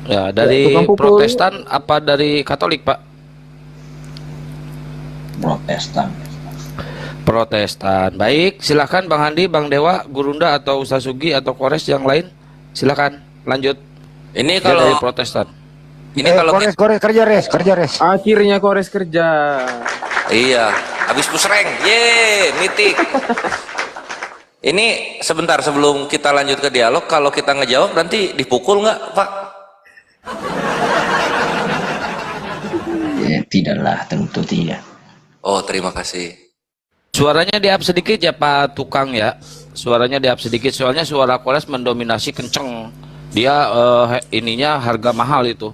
Ya, dari Protestan apa dari Katolik, Pak? Protestan. Protestan. Baik, silakan Bang Handi, Bang Dewa, Gurunda atau Ustaz Sugi atau Kores yang lain. Silakan lanjut. Ini kalau dari Protestan. Ini kalau Kores kerja res. Akhirnya Kores kerja. Iya, habis pusreng. Ye, mitik. Ini sebentar sebelum kita lanjut ke dialog, kalau kita ngejawab nanti dipukul nggak, Pak? Ya, tidaklah, tentu tidak. Oh, terima kasih. Suaranya di-up sedikit ya Pak Tukang ya. Suaranya di-up sedikit, soalnya suara Kores mendominasi kenceng. Dia ininya harga mahal itu.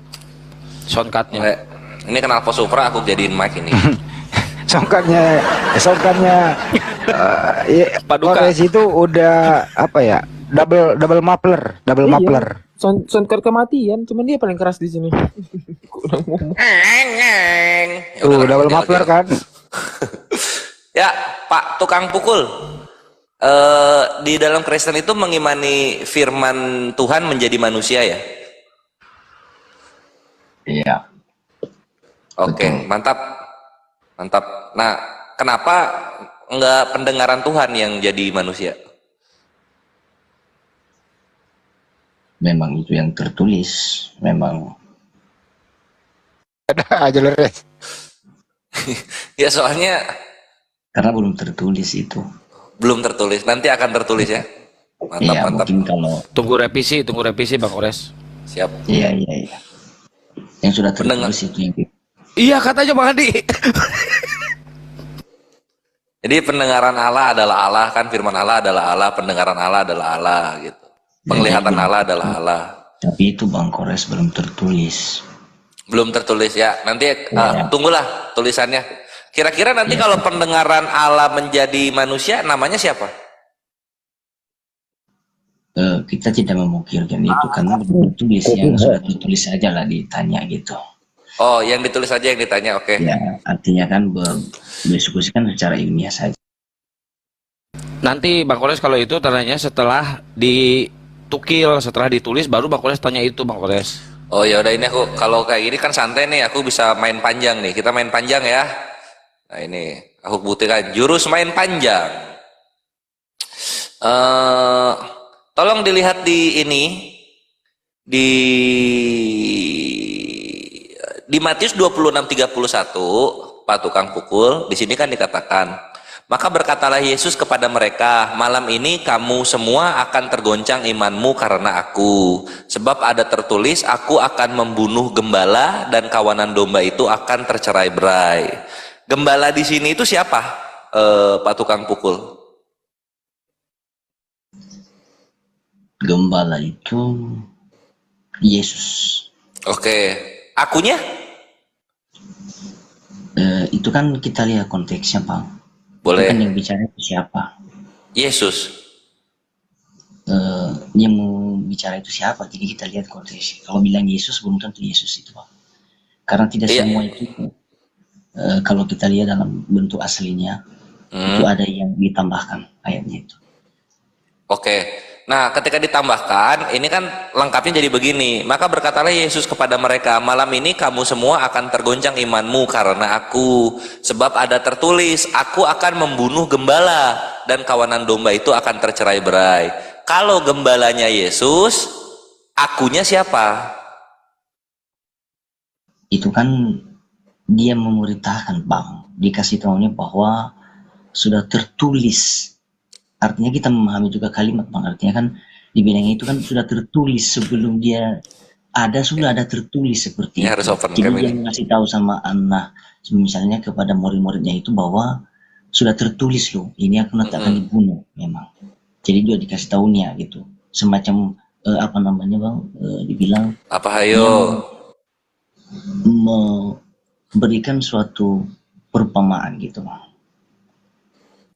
Soundcardnya. Ini knalpot Supra aku jadiin mic ini. Soundcardnya Kores itu udah apa ya? Double muffler. Soundcard kematian, cuman dia paling keras di sini. Tuh, double muffler kan. Ya, Pak Tukang Pukul. Di dalam Kristen itu mengimani firman Tuhan menjadi manusia ya? Iya. Oke, mantap. Mantap. Nah, kenapa enggak pendengaran Tuhan yang jadi manusia? Memang itu yang tertulis, memang. Ada aja leres. Ya soalnya karena belum tertulis itu. Belum tertulis, nanti akan tertulis ya. Mantap, Iya, mantap. mungkin kalau Tunggu revisi Bang Kores. Siap. Iya. Yang sudah tertulis itu yang Iya katanya Bang Handi. Jadi pendengaran Allah adalah Allah, kan firman Allah adalah Allah, pendengaran Allah adalah Allah gitu. Penglihatan Allah adalah Allah. Tapi itu Bang Kores belum tertulis. Belum tertulis ya. Nanti tunggulah tulisannya. Kira-kira nanti kalau pendengaran Allah menjadi manusia namanya siapa? Kita tidak memungkirkan itu karena belum tertulis, yang sudah tertulis saja lah ditanya gitu. Oh, yang ditulis saja yang ditanya, oke. Ya, artinya kan berdiskusikan secara ilmiah saja. Nanti Bang Kores kalau itu tanyanya setelah ditukil, setelah ditulis baru Bang Kores tanya itu Bang Kores. Oh ya udah, ini aku kalau kayak gini kan santai nih, aku bisa main panjang nih. Kita main panjang ya. Nah ini aku buktikan jurus main panjang. Tolong dilihat di ini di Matius 26:31, Pak Tukang Pukul, di sini kan dikatakan, maka berkatalah Yesus kepada mereka, malam ini kamu semua akan tergoncang imanmu karena aku, sebab ada tertulis, aku akan membunuh gembala dan kawanan domba itu akan tercerai-berai. Gembala di sini itu siapa, Pak Tukang Pukul? Gembala itu Yesus. Oke. Akunya? Itu kan kita lihat konteksnya, Bang. Boleh. Itu kan yang bicara itu siapa? Yesus. Yang mau bicara itu siapa? Jadi kita lihat konteks. Kalau bilang Yesus, belum tentu Yesus itu, Bang. Karena tidak semua itu, kalau kita lihat dalam bentuk aslinya, itu ada yang ditambahkan ayatnya itu. Oke. Nah, ketika ditambahkan, ini kan lengkapnya jadi begini. Maka berkatalah Yesus kepada mereka, malam ini kamu semua akan tergoncang imanmu karena aku. Sebab ada tertulis, aku akan membunuh gembala dan kawanan domba itu akan tercerai-berai. Kalau gembalanya Yesus, akunya siapa? Itu kan dia memerintahkan, Bang. Dikasih tahunya bahwa sudah tertulis. Artinya kita memahami juga kalimat, Bang. Artinya kan di bidangnya itu kan sudah tertulis sebelum dia ada, sudah ada tertulis seperti Ya, itu. harus open Jadi cam dia ini. mengasih tahu sama anak, misalnya kepada murid-muridnya itu bahwa sudah tertulis loh, ini aku nanti akan dibunuh memang. Jadi dia dikasih tahunya gitu. Semacam apa namanya, Bang? Dibilang Apa hayo? memberikan suatu perumpamaan gitu, Bang.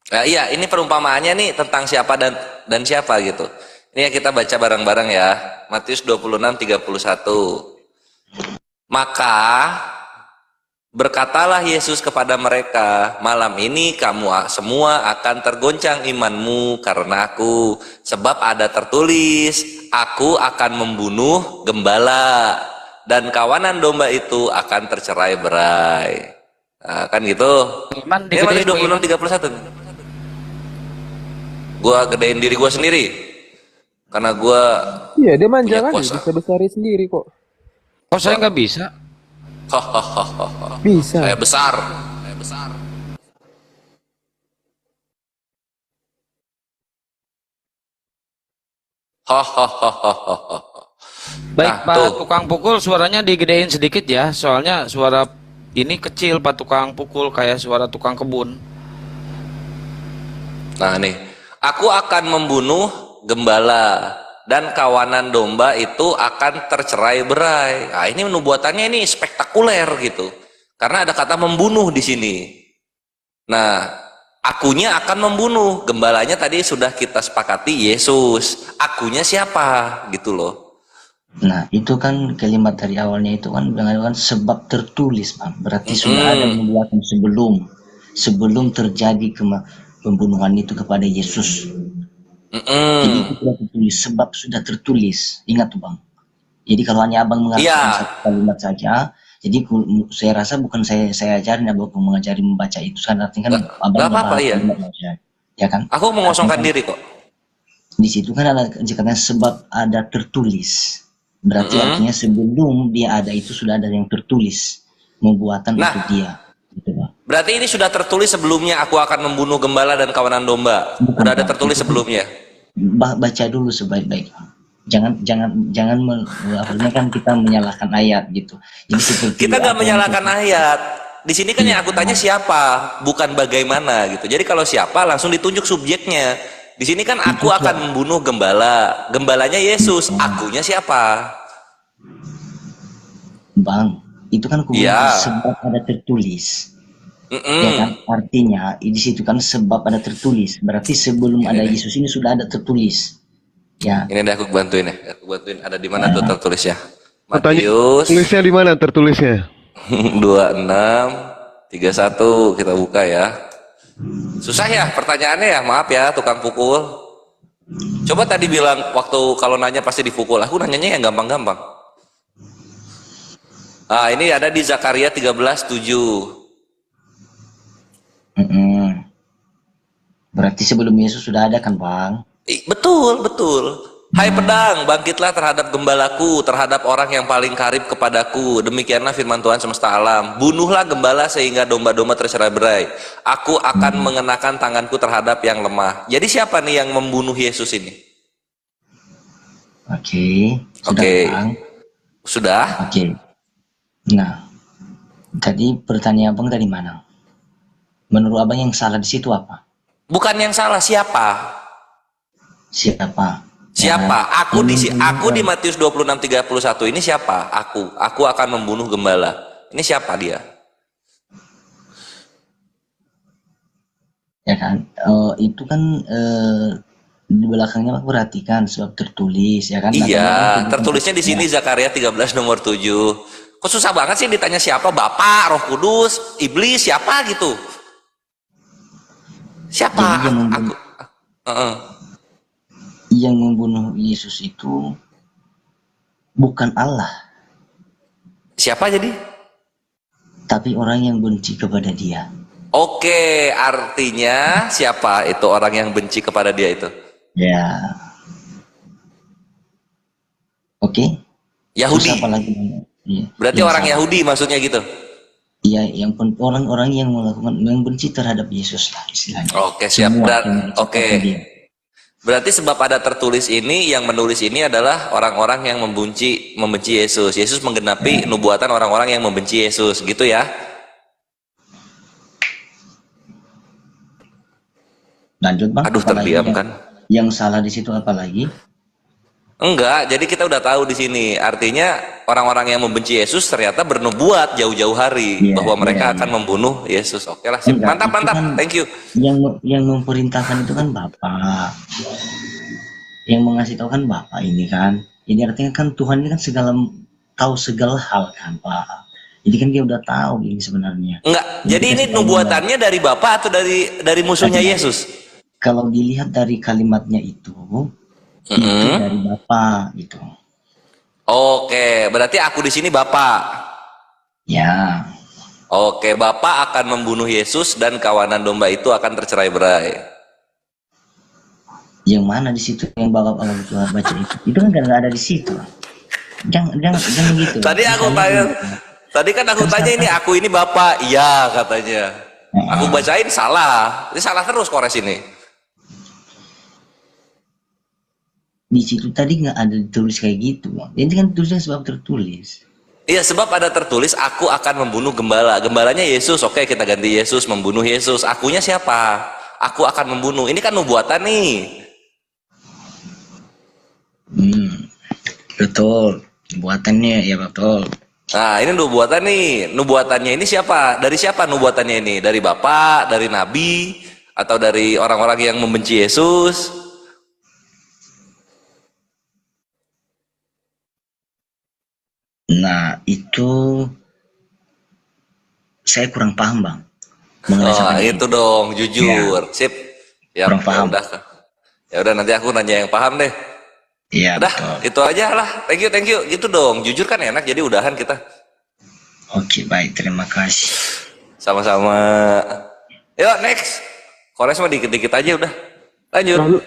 Nah, iya, ini perumpamaannya nih tentang siapa dan siapa gitu. Ini ya kita baca bareng-bareng ya. Matius 26:31. Maka berkatalah Yesus kepada mereka, malam ini kamu semua akan tergoncang imanmu karena aku. Sebab ada tertulis, aku akan membunuh gembala dan kawanan domba itu akan tercerai-berai. Nah, kan gitu. Iman Ini Matius digedein 26:31. Gua gedein diri gua sendiri karena gua Iya, dia manja punya kali, kuasa. bisa besarin sendiri kok. Oh, saya nggak bisa. Bisa. Saya besar. Saya besar. Baik, Nah, Pak tuh. tukang pukul, suaranya digedein sedikit ya. Soalnya suara ini kecil, Pak tukang pukul, kayak suara tukang kebun. Nah nih, aku akan membunuh gembala dan kawanan domba itu akan tercerai-berai. Nah, ini nubuatannya ini spektakuler gitu. Karena ada kata membunuh di sini. Nah, akunya akan membunuh. Gembalanya tadi sudah kita sepakati Yesus. Akunya siapa gitu loh. Nah, itu kan kalimat dari awalnya itu kan dengan sebab tertulis, Bang. Berarti sudah ada nubuatan sebelum terjadi pembunuhan itu kepada Yesus. Jadi itu sudah tertulis, sebab sudah tertulis. Ingat tuh, Bang. Jadi kalau hanya Abang mengatakan satu kalimat saja, jadi saya rasa bukan saya ajarin, Abang mengajari membaca itu kan artinya kan Abang apa-apa, iya. Ya kan? Aku mengosongkan diri kok. Di situ kan ada katanya sebab ada tertulis. Berarti artinya sebelum dia ada itu sudah ada yang tertulis membuatan untuk dia. Gitu, Bang. Berarti ini sudah tertulis sebelumnya, aku akan membunuh gembala dan kawanan domba. Sudah ada tertulis sebelumnya. Baca dulu sebaik-baik. Jangan artinya kan kita menyalahkan ayat gitu. Jadi seperti Kita nggak menyalahkan ayat. Di sini kan yang aku tanya siapa, bukan bagaimana gitu. Jadi kalau siapa langsung ditunjuk subjeknya. Di sini kan aku akan membunuh gembala. Gembalanya Yesus, akunya siapa? Bang, itu kan sebab ada tertulis. Ya kan? Artinya di situ kan sebab ada tertulis. Berarti sebelum ada Yesus ini sudah ada tertulis. Ya. Ini dah aku bantuin ya. Aku bantuin ada di mana tuh tertulisnya? Pertanyaan tulisnya di mana tertulisnya? 26:31 kita buka ya. Susah ya pertanyaannya ya, maaf ya tukang pukul. Coba tadi bilang waktu kalau nanya pasti dipukul. Aku nanyanya yang gampang-gampang. Ah, ini ada di Zakaria 13:7. Berarti sebelum Yesus sudah ada kan, Bang? Betul, betul. Hai pedang, bangkitlah terhadap gembalaku, terhadap orang yang paling karib kepadaku. Demikianlah firman Tuhan semesta alam. Bunuhlah gembala sehingga domba-domba tercerai-berai. Aku akan mengenakan tanganku terhadap yang lemah. Jadi siapa nih yang membunuh Yesus ini? Oke. Sudah? Oke. Nah, tadi pertanyaan Abang dari mana? Menurut Abang yang salah di situ apa? Bukan yang salah, siapa? Siapa? Siapa? Aku di Matius 26:31 ini siapa? Aku akan membunuh gembala. Ini siapa dia? Ya kan, itu kan di belakangnya Pak perhatikan sebab tertulis ya kan. Iya, tertulisnya di sini Zakaria 13 nomor 7. Kok susah banget sih ditanya siapa? Bapak, Roh Kudus, iblis, siapa gitu? Siapa? Yang membunuh Yesus itu bukan Allah. Siapa jadi? Tapi orang yang benci kepada dia. Oke, artinya siapa itu orang yang benci kepada dia itu? Ya. Oke. Yahudi. Terus apa lagi? Ya. Berarti Yang orang salah. Yahudi maksudnya gitu. Iya, orang-orang yang melakukan yang benci terhadap Yesus lah istilahnya. Oke, siap. Oke. Berarti sebab ada tertulis ini, yang menulis ini adalah orang-orang yang membenci Yesus. Yesus menggenapi nubuatan orang-orang yang membenci Yesus, gitu ya. Lanjut Bang. Aduh, terdiam kan. Yang salah di situ apa lagi? Enggak, jadi kita udah tahu di sini. Artinya orang-orang yang membenci Yesus ternyata bernubuat jauh-jauh hari bahwa mereka akan membunuh Yesus. Oke lah, sip. Enggak, Mantap. kan Thank you. Yang memerintahkan itu kan Bapa. Yang mengasih tahu kan Bapa ini kan. Jadi artinya kan Tuhan ini kan tahu segala hal kan Pak. Jadi kan dia udah tahu ini sebenarnya. Enggak. Jadi ini nubuatannya dari Bapa atau dari musuhnya Yesus? Kalau dilihat dari kalimatnya itu dari Bapa gitu. Oke, berarti aku di sini Bapak. Ya. Oke, Bapak akan membunuh Yesus dan kawanan domba itu akan tercerai-berai. Yang mana di situ yang Bapak baca itu? Itu kan nggak ada di situ. Jangan gitu. Tadi kan aku tanya ini aku ini Bapak. Iya katanya. Aku bacain salah. Ini salah terus Kores ini. Di situ tadi nggak ada ditulis kayak gitu. Ini kan tulisnya sebab tertulis. Iya, sebab ada tertulis aku akan membunuh gembala. Gembalanya Yesus. Oke, kita ganti Yesus, membunuh Yesus. Akunya siapa? Aku akan membunuh. Ini kan nubuatan nih. Betul. Nubuatannya ya betul. Nah, ini nubuatan nih. Nubuatannya ini siapa? Dari siapa nubuatannya ini? Dari Bapak, dari Nabi, atau dari orang-orang yang membenci Yesus? Nah, itu saya kurang paham, Bang. Oh, itu dong, jujur. Sip. Ya, kurang paham. Ya udah nanti aku nanya yang paham deh. Iya, udah, betul. itu aja lah. Thank you. Gitu dong. Jujur kan enak, jadi udahan kita. Oke, baik. Terima kasih. Sama-sama. Yuk, next. Kores mah dikit-dikit aja udah. Lanjut.